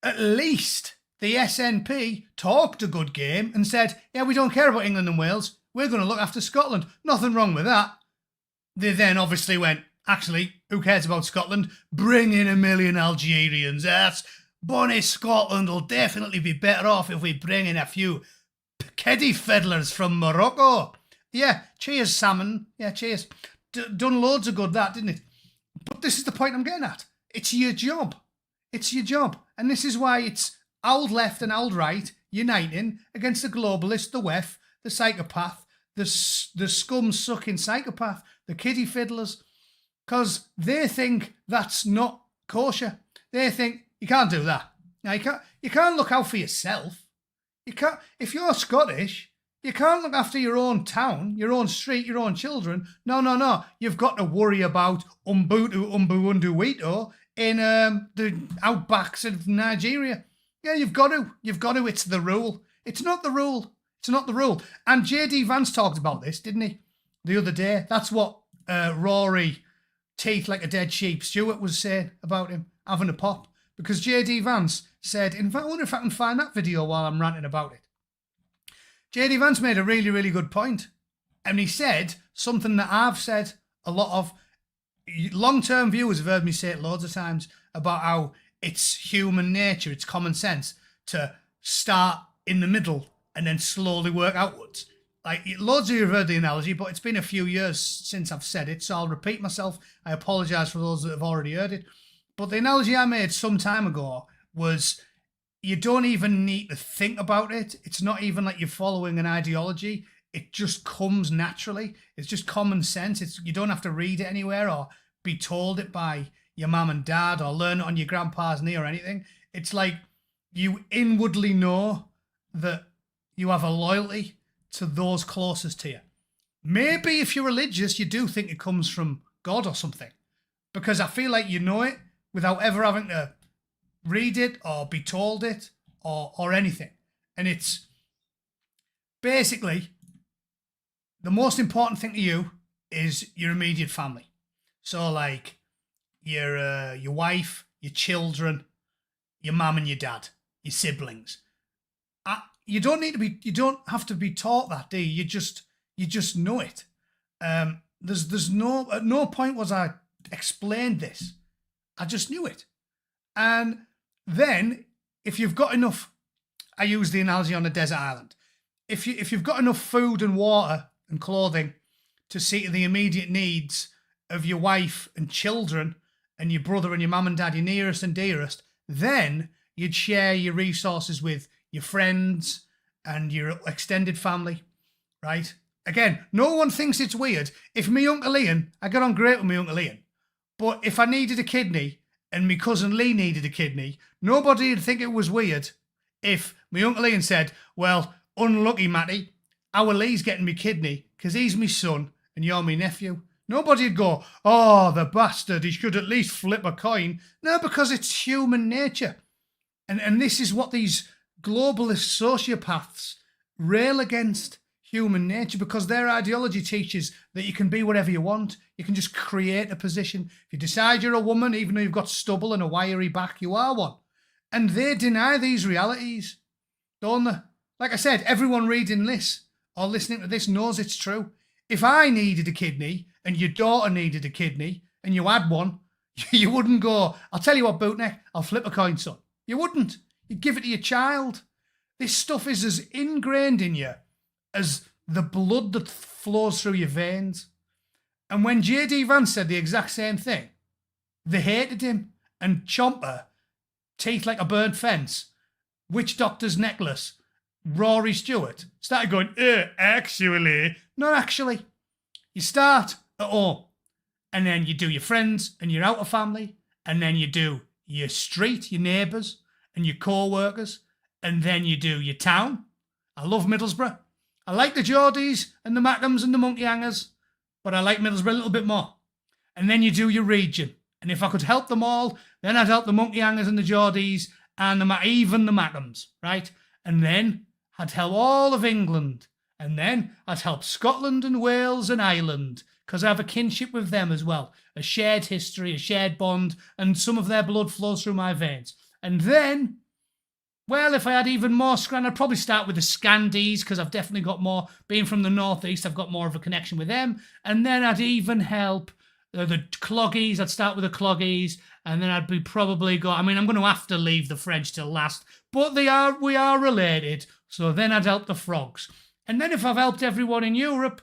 At least the SNP talked a good game and said, yeah, we don't care about England and Wales. We're going to look after Scotland. Nothing wrong with that. They then obviously went, actually, who cares about Scotland? Bring in 1 million Algerians. That's bonny Scotland will definitely be better off if we bring in a few kiddie fiddlers from Morocco. Yeah, cheers, salmon. Yeah, cheers. Done loads of good that, didn't it? But this is the point I'm getting at. It's your job. It's your job. And this is why it's old left and old right uniting against the globalist, the WEF, the psychopath, the scum-sucking psychopath, the kiddie fiddlers, because they think that's not kosher. They think you can't do that. Now, you can't look out for yourself. You can't. If you're Scottish, you can't look after your own town, your own street, your own children. No. You've got to worry about Umbutu, Umbuunduwito in the outbacks of Nigeria. Yeah, you've got to. It's the rule. It's not the rule. And JD Vance talked about this, didn't he? The other day. That's what Rory, teeth like a dead sheep, Stewart was saying about him having a pop. Because JD Vance said, in fact, I wonder if I can find that video while I'm ranting about it. JD Vance made a really, really good point. And he said something that I've said a lot of. Long-term viewers have heard me say it loads of times about how it's human nature, it's common sense to start in the middle and then slowly work outwards. Like, loads of you have heard the analogy, but it's been a few years since I've said it, so I'll repeat myself. I apologise for those that have already heard it. But the analogy I made some time ago was you don't even need to think about it. It's not even like you're following an ideology. It just comes naturally. It's just common sense. You don't have to read it anywhere or be told it by your mum and dad or learn it on your grandpa's knee or anything. It's like you inwardly know that you have a loyalty to those closest to you. Maybe if you're religious, you do think it comes from God or something, because I feel like you know it without ever having to read it or be told it or anything. And it's basically the most important thing to you is your immediate family. So like your wife, your children, your mum and your dad, your siblings. You don't have to be taught that, do you? You just know it. There's no, at no point was I explained this. I just knew it. And then if you've got enough, I use the analogy on a desert island. If you've got enough food and water and clothing to see to the immediate needs of your wife and children and your brother and your mum and dad, your nearest and dearest, then you'd share your resources with your friends and your extended family, right? Again, no one thinks it's weird. If me Uncle Ian, I get on great with me Uncle Ian, but if I needed a kidney and me cousin Lee needed a kidney, nobody would think it was weird if me Uncle Ian said, well, unlucky Matty, our Lee's getting me kidney because he's me son and you're me nephew. Nobody'd go, oh, the bastard, he should at least flip a coin. No, because it's human nature. And this is what these globalist sociopaths rail against human nature because their ideology teaches that you can be whatever you want. You can just create a position. If you decide you're a woman, even though you've got stubble and a wiry back, you are one. And they deny these realities, don't they? Like I said, everyone reading this or listening to this knows it's true. If I needed a kidney and your daughter needed a kidney and you had one, you wouldn't go, I'll tell you what, Bootneck, I'll flip a coin, son. You wouldn't. You'd give it to your child. This stuff is as ingrained in you as the blood that flows through your veins. And when J.D. Vance said the exact same thing, they hated him. And Chomper, teeth like a burnt fence, witch doctor's necklace, Rory Stewart, started going, actually. Not actually. You start at home, and then you do your friends and your outer family, and then you do your street, your neighbours, and your co-workers, and then you do your town. I love Middlesbrough. I like the Geordies and the Mackhams and the Monkey Hangers, but I like Middlesbrough a little bit more. And then you do your region. And if I could help them all, then I'd help the Monkey Hangers and the Geordies and even the Mackhams, right? And then I'd help all of England. And then I'd help Scotland and Wales and Ireland, because I have a kinship with them as well. A shared history, a shared bond, and some of their blood flows through my veins. And then, well, if I had even more I'd probably start with the Scandies, because I've definitely got more, being from the northeast, I've got more of a connection with them. And then I'd even help the Cloggies. I'd start with the Cloggies, and then I'd be probably I'm going to have to leave the French till last, but we are related. So then I'd help the Frogs. And then if I've helped everyone in Europe,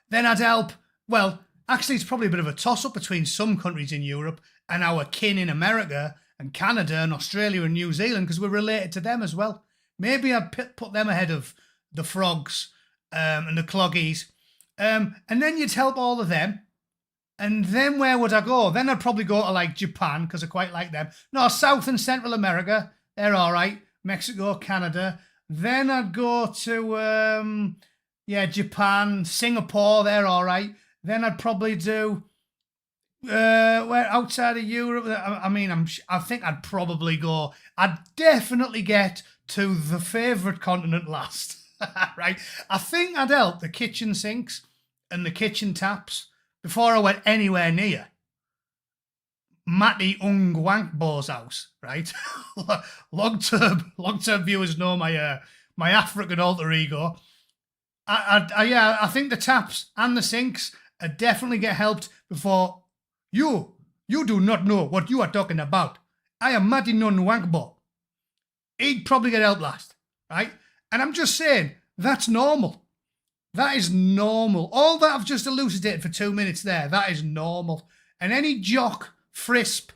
then I'd help, well, actually it's probably a bit of a toss-up between some countries in Europe and our kin in America and Canada and Australia and New Zealand, because we're related to them as well. Maybe I'd put them ahead of the Frogs and the Cloggies. And then you'd help all of them. And then where would I go? Then I'd probably go to like Japan, because I quite like them. No, South and Central America, they're all right. Mexico, Canada. Then I'd go to, Japan, Singapore, they're all right. Then I'd probably do, where outside of Europe, I think I'd probably go, I'd definitely get to the favourite continent last, right? I think I'd help the kitchen sinks and the kitchen taps before I went anywhere near Matty Ungwankbo's house, right? long-term viewers know my African alter ego. I think the taps and the sinks definitely get helped before you do not know what you are talking about. I am Matty Ungwankbo. He'd probably get helped last, right? And I'm just saying, that's normal. That is normal. All that I've just elucidated for 2 minutes there, that is normal. And any jock, frisp,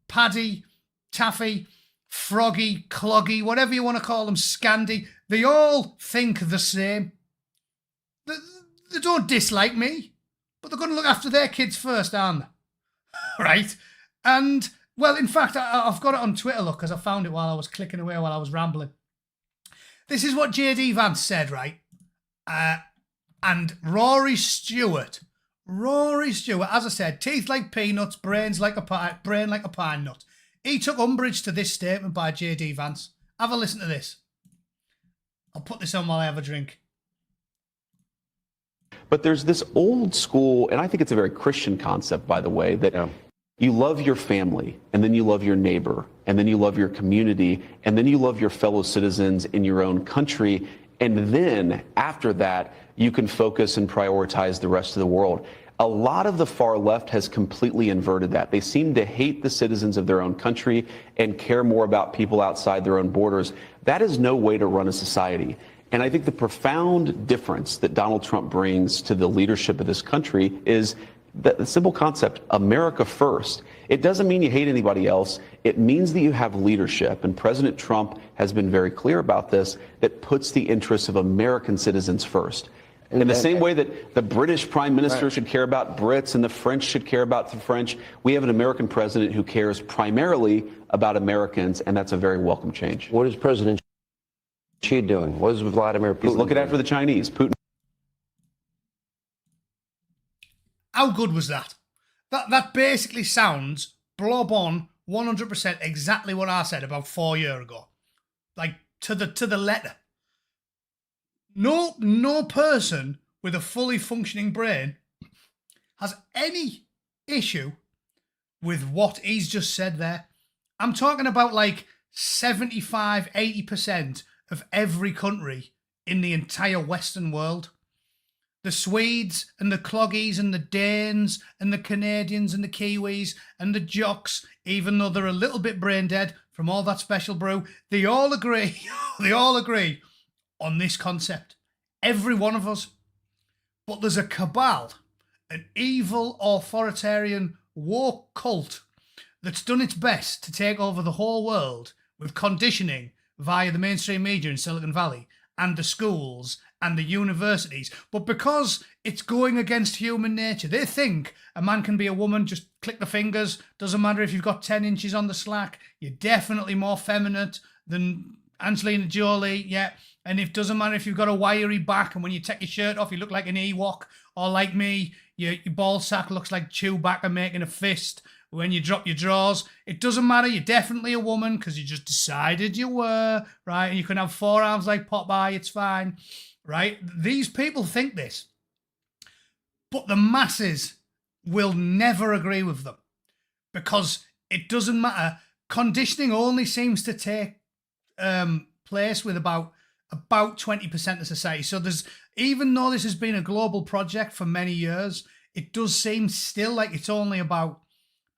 paddy, taffy, froggy, cloggy, whatever you want to call them, scandy, they all think the same. They don't dislike me, but they're going to look after their kids first, aren't they? Right? And, well, in fact, I've got it on Twitter, look, because I found it while I was clicking away while I was rambling. This is what J.D. Vance said, right? And Rory Stewart, as I said, teeth like peanuts, brain like a pine nut. He took umbrage to this statement by J.D. Vance. Have a listen to this. I'll put this on while I have a drink. But there's this old school, and I think it's a very Christian concept, by the way, that you love your family, and then you love your neighbor, and then you love your community, and then you love your fellow citizens in your own country. And then after that, you can focus and prioritize the rest of the world. A lot of the far left has completely inverted that. They seem to hate the citizens of their own country and care more about people outside their own borders. That is no way to run a society. And I think the profound difference that Donald Trump brings to the leadership of this country is the simple concept, America first. It doesn't mean you hate anybody else. It means that you have leadership, and President Trump has been very clear about this, that puts the interests of American citizens first. In the same way that the British Prime Minister should care about Brits and the French should care about the French, we have an American president who cares primarily about Americans, and that's a very welcome change. What is President Xi doing? What is Vladimir Putin? He's looking after the Chinese. Putin. How good was that? That basically sounds blob on 100% exactly what I said about 4 years ago. like to the letter. No person with a fully functioning brain has any issue with what he's just said there. I'm talking about like 75, 80% of every country in the entire Western world. The Swedes and the Cloggies and the Danes and the Canadians and the Kiwis and the Jocks, even though they're a little bit brain dead from all that special brew, they all agree, on this concept. Every one of us. But there's a cabal, an evil, authoritarian, woke cult that's done its best to take over the whole world with conditioning via the mainstream media in Silicon Valley and the schools and the universities. But because it's going against human nature, they think a man can be a woman, just click the fingers, doesn't matter if you've got 10 inches on the slack, you're definitely more feminine than Angelina Jolie, yeah. And it doesn't matter if you've got a wiry back and when you take your shirt off, you look like an Ewok, or like me, your ball sack looks like Chewbacca making a fist when you drop your drawers. It doesn't matter, you're definitely a woman because you just decided you were, right? And you can have forearms like Popeye, it's fine, right? These people think this, but the masses will never agree with them because it doesn't matter. Conditioning only seems to take place with about 20% of society. So there's, even though this has been a global project for many years, it does seem still like it's only about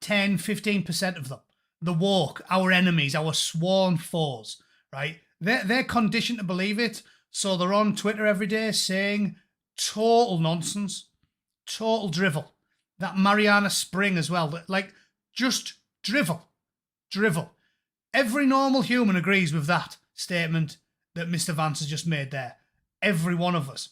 10, 15% of them. The woke, our enemies, our sworn foes, right? They're conditioned to believe it. So they're on Twitter every day saying total nonsense, total drivel. That Mariana Spring as well, like just drivel. Every normal human agrees with that statement that Mr. Vance has just made there. Every one of us.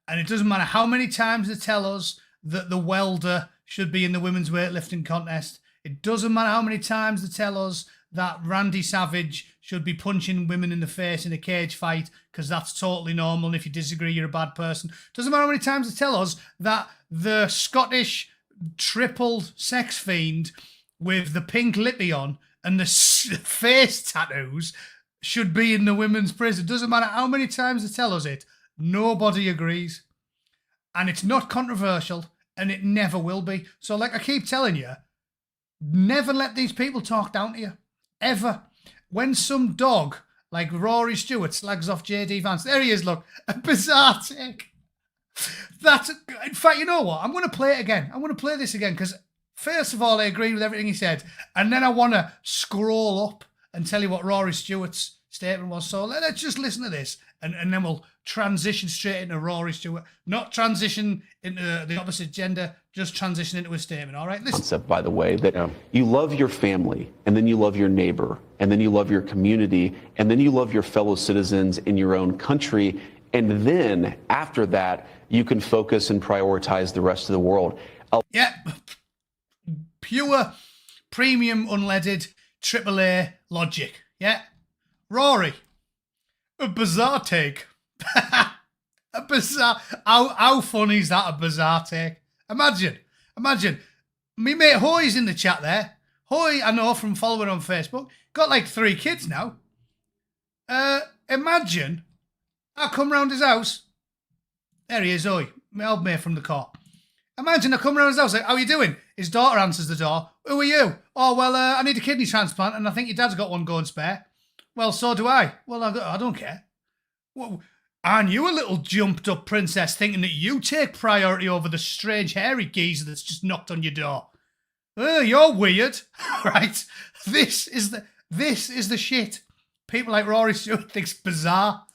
And it doesn't matter how many times they tell us that the welder should be in the women's weightlifting contest. It doesn't matter how many times they tell us that Randy Savage should be punching women in the face in a cage fight because that's totally normal, and if you disagree, you're a bad person. Doesn't matter how many times they tell us that the Scottish tripled sex fiend with the pink lippy on and the face tattoos should be in the women's prison. Doesn't matter how many times they tell us it, nobody agrees. And it's not controversial, and it never will be. So like I keep telling you, never let these people talk down to you. Ever. When some dog, like Rory Stewart, slags off JD Vance, there he is, look, a bizarre take. That's, in fact, you know what? I'm going to play it again. I'm going to play this again, because first of all, I agree with everything he said, and then I want to scroll up and tell you what Rory Stewart's statement was. So let's just listen to this, and then we'll transition straight into Rory Stewart. Not transition into the opposite gender, just transition into a statement, all right? Listen. Concept, by the way, that you love your family, and then you love your neighbor, and then you love your community, and then you love your fellow citizens in your own country, and then after that, you can focus and prioritize the rest of the world. Yeah, pure, premium, unleaded, AAA logic, yeah? Rory, a bizarre take. A bizarre, how funny is that, a bizarre take? Imagine, me mate Hoy's in the chat there. Hoy, I know from following on Facebook, got like 3 kids now. Imagine, I come round his house. There he is, Hoy, my old mate from the car. Imagine I come round his house, like, how you doing? His daughter answers the door. Who are you? Oh, well, I need a kidney transplant, and I think your dad's got one going spare. Well, so do I. Well, I don't care. Well, aren't you a little jumped up princess thinking that you take priority over the strange hairy geezer that's just knocked on your door? Oh, you're weird, right? This is the shit. People like Rory Stewart thinks bizarre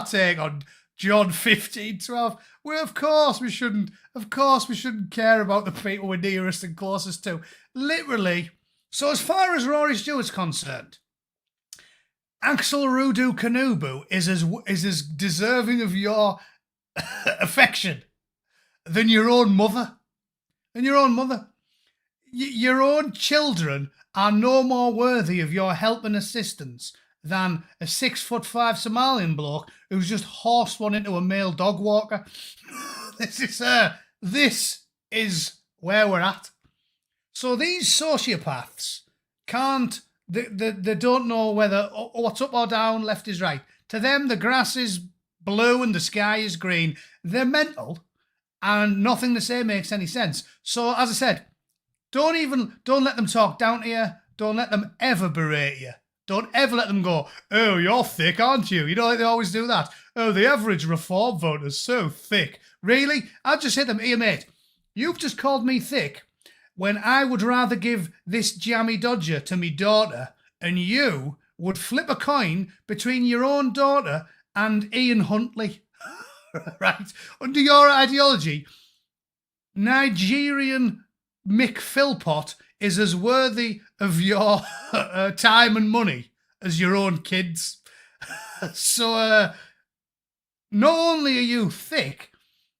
take on John 15:12. Well, of course we shouldn't care about the people we're nearest and closest to. Literally. So as far as Rory Stewart's concerned, Axel Rudu Kanubu is as deserving of your affection than your own mother. Your own children are no more worthy of your help and assistance than a 6'5" Somalian bloke who's just horsed one into a male dog walker. This is where we're at. So these sociopaths can't They don't know whether what's up or down, left is right. To them, the grass is blue and the sky is green. They're mental, and nothing they say makes any sense. So, as I said, don't let them talk down to you. Don't let them ever berate you. Don't ever let them go, oh, you're thick, aren't you? You know, like they always do that. Oh, the average reform voter's so thick. Really? I'll just hit them, here, mate. You've just called me thick when I would rather give this jammy dodger to me daughter, and you would flip a coin between your own daughter and Ian Huntley. Right? Under your ideology, Nigerian Mick Philpott is as worthy of your time and money as your own kids. So, not only are you thick,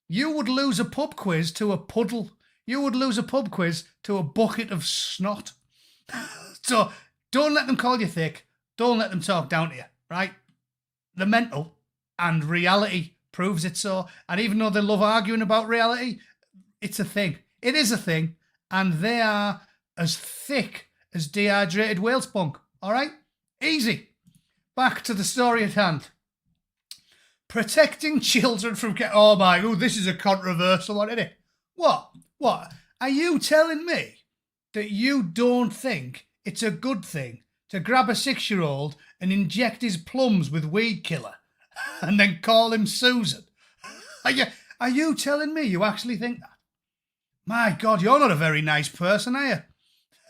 you would lose a pub quiz to a puddle. You would lose a pub quiz to a bucket of snot. So, don't let them call you thick. Don't let them talk down to you, right? They're mental, and reality proves it so. And even though they love arguing about reality, it's a thing. It is a thing. And they are as thick as dehydrated whale spunk. All right? Easy. Back to the story at hand. Protecting children from... Oh, my... Oh, this is a controversial one, isn't it? What? Are you telling me that you don't think it's a good thing to grab a 6-year-old and inject his plums with weed killer and then call him Susan? Are you telling me you actually think that? My God, you're not a very nice person, are you?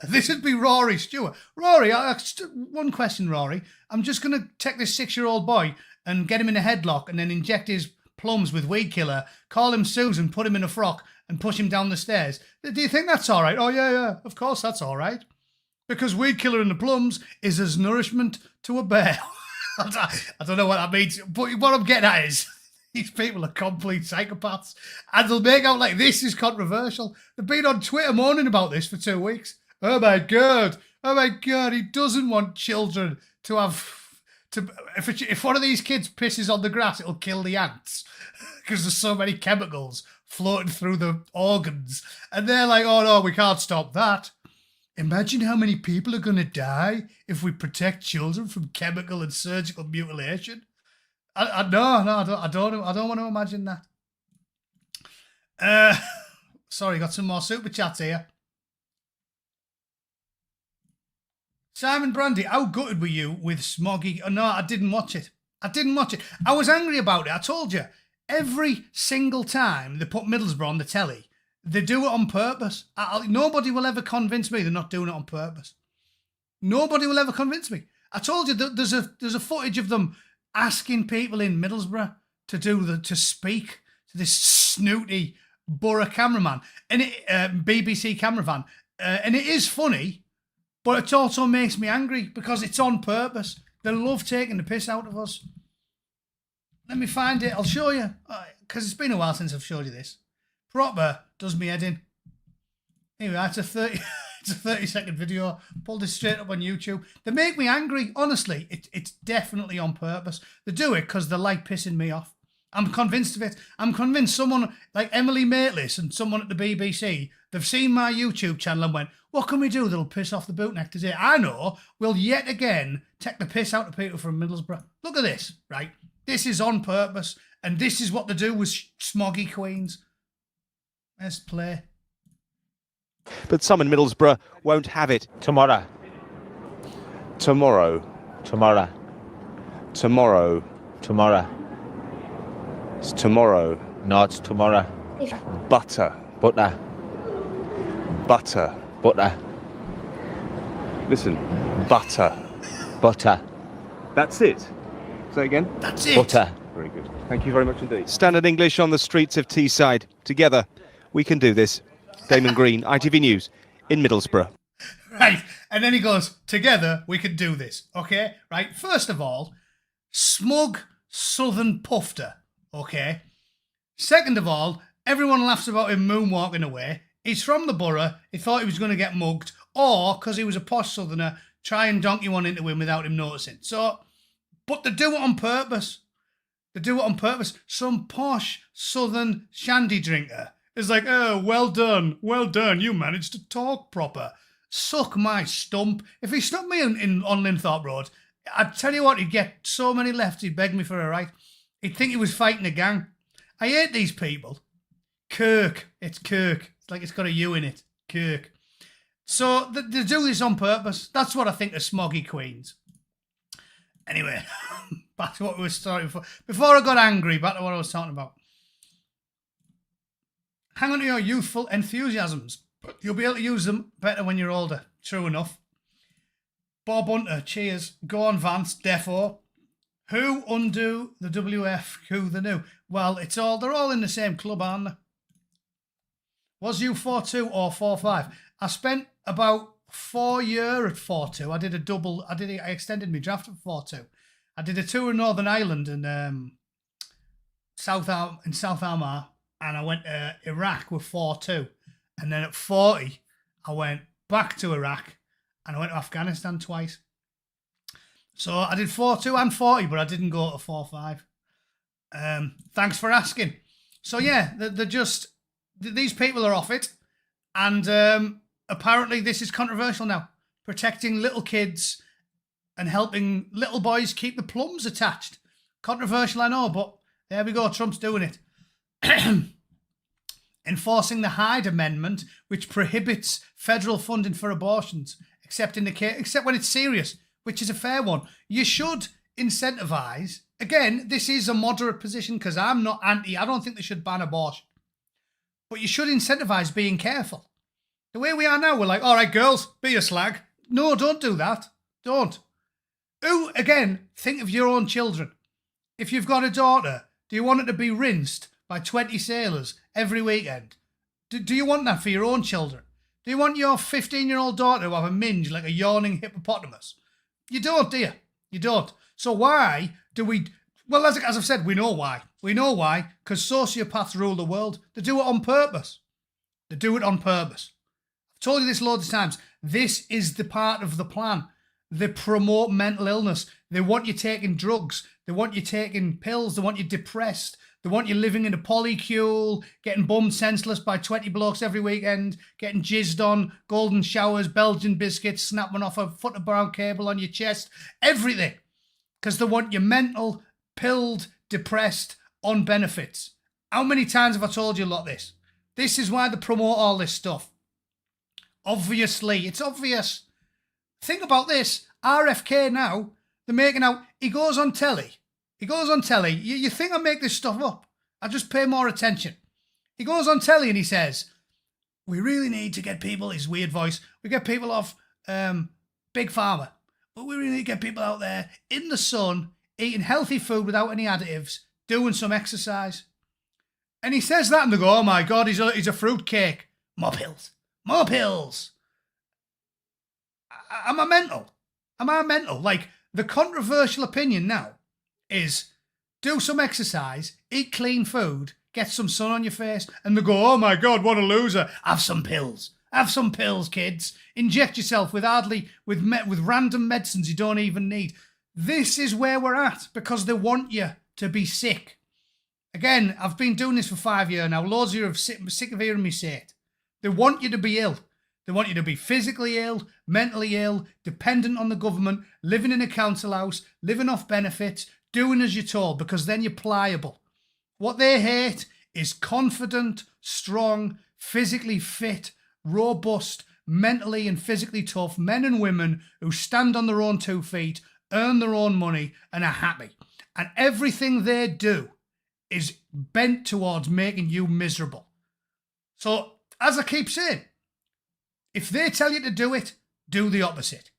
This would be Rory Stewart. Rory, one question, Rory. I'm just going to take this 6-year-old boy and get him in a headlock and then inject his plums with weed killer, call him Susan, put him in a frock and push him down the stairs. Do you think that's all right? Oh, yeah, of course that's all right. Because weed killer in the plums is as nourishment to a bear. I don't know what that means, but what I'm getting at is these people are complete psychopaths, and they'll make out like this is controversial. They've been on Twitter moaning about this for 2 weeks. Oh my God, he doesn't want children to have... If one of these kids pisses on the grass, it'll kill the ants because there's so many chemicals floating through the organs. And they're like, oh no, we can't stop that. Imagine how many people are going to die if we protect children from chemical and surgical mutilation. I don't want to imagine that. Sorry, got some more super chats here. Simon Brandy, how gutted were you with Smoggy? Oh, no, I didn't watch it. I was angry about it. I told you. Every single time they put Middlesbrough on the telly, they do it on purpose. Nobody will ever convince me they're not doing it on purpose. Nobody will ever convince me. I told you that there's a footage of them asking people in Middlesbrough to speak to this snooty borough cameraman and BBC cameraman, and it is funny, but it also makes me angry because it's on purpose. They love taking the piss out of us. Let me find it. I'll show you because it's been a while since I've showed you this. Proper does me head in. Anyway, it's a 30-second video. Pulled this straight up on YouTube. They make me angry. Honestly, it's definitely on purpose. They do it because they like pissing me off. I'm convinced of it. I'm convinced someone like Emily Maitlis and someone at the BBC, they've seen my YouTube channel and went, what can we do that'll piss off the Bootneck today? I know. We'll yet again take the piss out of people from Middlesbrough. Look at this, right? This is on purpose. And this is what they do with smoggy queens. Let's play. But some in Middlesbrough won't have it. Tomorrow. Tomorrow. Tomorrow. Tomorrow. Tomorrow. It's tomorrow. No, it's tomorrow. Butter. Butter. Butter. Butter. Listen. Butter. Butter. That's it. Say again. That's it. Butter. Very good. Thank you very much indeed. Standard English on the streets of Teesside. Together, we can do this. Damon Green, ITV News, in Middlesbrough. Right, and then he goes, together we can do this, okay? Right, first of all, smug southern pufter, okay? Second of all, everyone laughs about him moonwalking away. He's from the borough, he thought he was going to get mugged, or, because he was a posh southerner, try and donkey one into him without him noticing. So, but they do it on purpose. They do it on purpose. Some posh southern shandy drinker is like, oh, well done, you managed to talk proper. Suck my stump. If he stuck me on Linthorpe Road, I'd tell you what, he'd get so many lefts, he'd beg me for a right. He'd think he was fighting a gang. I hate these people. Kirk. It's Kirk. It's like it's got a U in it. Kirk. So they do this on purpose. That's what I think of smoggy queens. Anyway, back to what we were starting for. Before I got angry, back to what I was talking about. Hang on to your youthful enthusiasms. You'll be able to use them better when you're older. True enough. Bob Hunter, cheers. Go on, Vance, defo. Who undo the WF, who the new? Well, they're all in the same club, aren't they? Was you 4-2 or 4-5? I spent about 4 years at 4-2. I extended my draft at 4-2. I did a tour in Northern Ireland and South Armagh, and I went to Iraq with 4-2. And then at 40, I went back to Iraq and I went to Afghanistan twice. So I did 4-2 and 40, but I didn't go to 4-5. Thanks for asking. So yeah, these people are off it. And apparently this is controversial now. Protecting little kids and helping little boys keep the plums attached. Controversial, I know, but there we go. Trump's doing it. Enforcing the Hyde Amendment, which prohibits federal funding for abortions, except when it's serious, which is a fair one. You should incentivise. Again, this is a moderate position because I'm not anti. I don't think they should ban abortion. But you should incentivise being careful. The way we are now, we're like, all right, girls, be a slag. No, don't do that. Don't. Again, think of your own children. If you've got a daughter, do you want it to be rinsed by 20 sailors every weekend? Do you want that for your own children? Do you want your 15-year-old daughter to have a minge like a yawning hippopotamus? You don't, do you? You don't. So why do we... Well, as I've said, we know why. We know why, because sociopaths rule the world. They do it on purpose. They do it on purpose. I've told you this loads of times. This is the part of the plan. They promote mental illness. They want you taking drugs. They want you taking pills. They want you depressed. They want you living in a polycule, getting bummed senseless by 20 blokes every weekend, getting jizzed on, golden showers, Belgian biscuits, snapping off a foot of brown cable on your chest, everything. Because they want you mental, pilled, depressed, on benefits. How many times have I told you a lot of this? This is why they promote all this stuff. Obviously, it's obvious. Think about this. RFK now, they're making out, he goes on telly. You think I make this stuff up? I just pay more attention. He goes on telly and he says, we really need to get people, his weird voice, we get people off Big Pharma. But we really need to get people out there in the sun, eating healthy food without any additives, doing some exercise. And he says that and they go, oh my God, he's a fruitcake. More pills. More pills. Am I mental? Like, the controversial opinion now is do some exercise, eat clean food, get some sun on your face, and they go, oh my God, what a loser. Have some pills. Have some pills, kids. Inject yourself with random medicines you don't even need. This is where we're at because they want you to be sick. Again, I've been doing this for 5 years now. Loads of you are sick of hearing me say it. They want you to be ill. They want you to be physically ill, mentally ill, dependent on the government, living in a council house, living off benefits, doing as you're told, because then you're pliable. What they hate is confident, strong, physically fit, robust, mentally and physically tough men and women who stand on their own 2 feet, earn their own money, and are happy. And everything they do is bent towards making you miserable. So, as I keep saying, if they tell you to do it, do the opposite.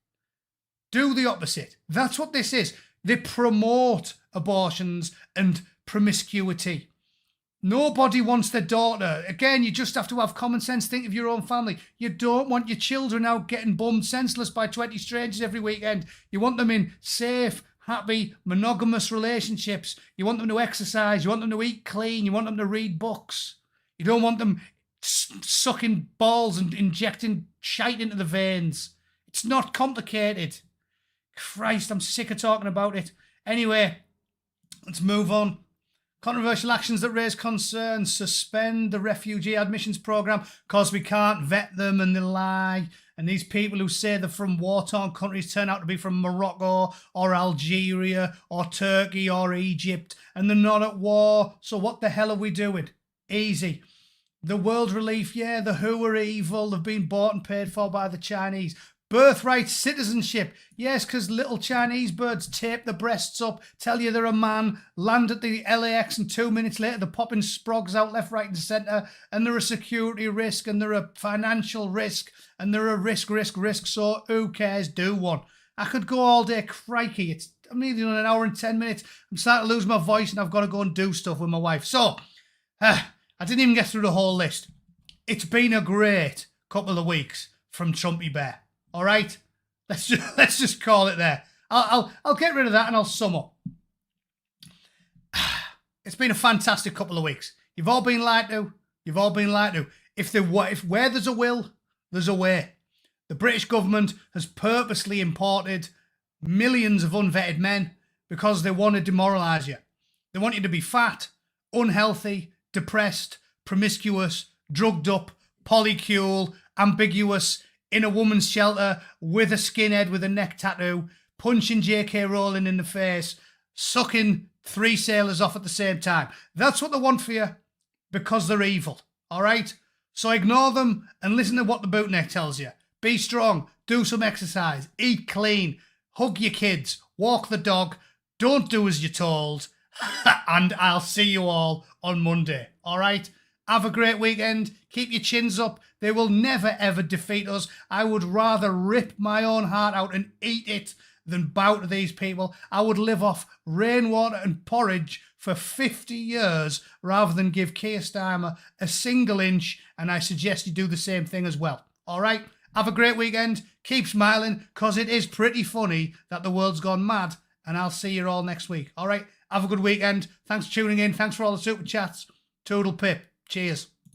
Do the opposite. That's what this is. They promote abortions and promiscuity. Nobody wants their daughter. Again, you just have to have common sense. Think of your own family. You don't want your children out getting bummed senseless by 20 strangers every weekend. You want them in safe, happy, monogamous relationships. You want them to exercise. You want them to eat clean. You want them to read books. You don't want them sucking balls and injecting shite into the veins. It's not complicated. Christ, I'm sick of talking about it. Anyway, let's move on. Controversial actions that raise concerns. Suspend the refugee admissions programme because we can't vet them and they lie and these people who say they're from war-torn countries turn out to be from Morocco or Algeria or Turkey or Egypt, and they're not at war. So what the hell are we doing? Easy. The World Relief, yeah, the WHO are evil. They've been bought and paid for by the Chinese. Birthright citizenship. Yes, because little Chinese birds tape the breasts up, tell you they're a man, land at the LAX, and 2 minutes later they're popping sprogs out left, right and centre, and they're a security risk, and they're a financial risk, and they're a risk, so who cares? Do one. I could go all day, crikey. I'm nearly on an hour and 10 minutes. I'm starting to lose my voice and I've got to go and do stuff with my wife. So, I didn't even get through the whole list. It's been a great couple of weeks from Trumpy Bear. All right, let's just call it there. I'll get rid of that and I'll sum up. It's been a fantastic couple of weeks. You've all been lied to. If where there's a will, there's a way. The British government has purposely imported millions of unvetted men because they want to demoralise you. They want you to be fat, unhealthy, depressed, promiscuous, drugged up, polycule, ambiguous, in a woman's shelter with a skinhead with a neck tattoo, punching J.K. Rowling in the face, sucking 3 sailors off at the same time. That's what they want for you because they're evil, all right? So ignore them and listen to what the Bootneck tells you. Be strong, do some exercise, eat clean, hug your kids, walk the dog, don't do as you're told, and I'll see you all on Monday, all right? Have a great weekend. Keep your chins up. They will never, ever defeat us. I would rather rip my own heart out and eat it than bow to these people. I would live off rainwater and porridge for 50 years rather than give Keir Starmer a single inch, and I suggest you do the same thing as well. All right? Have a great weekend. Keep smiling, because it is pretty funny that the world's gone mad, and I'll see you all next week. All right? Have a good weekend. Thanks for tuning in. Thanks for all the super chats. Toodle pip. Cheers.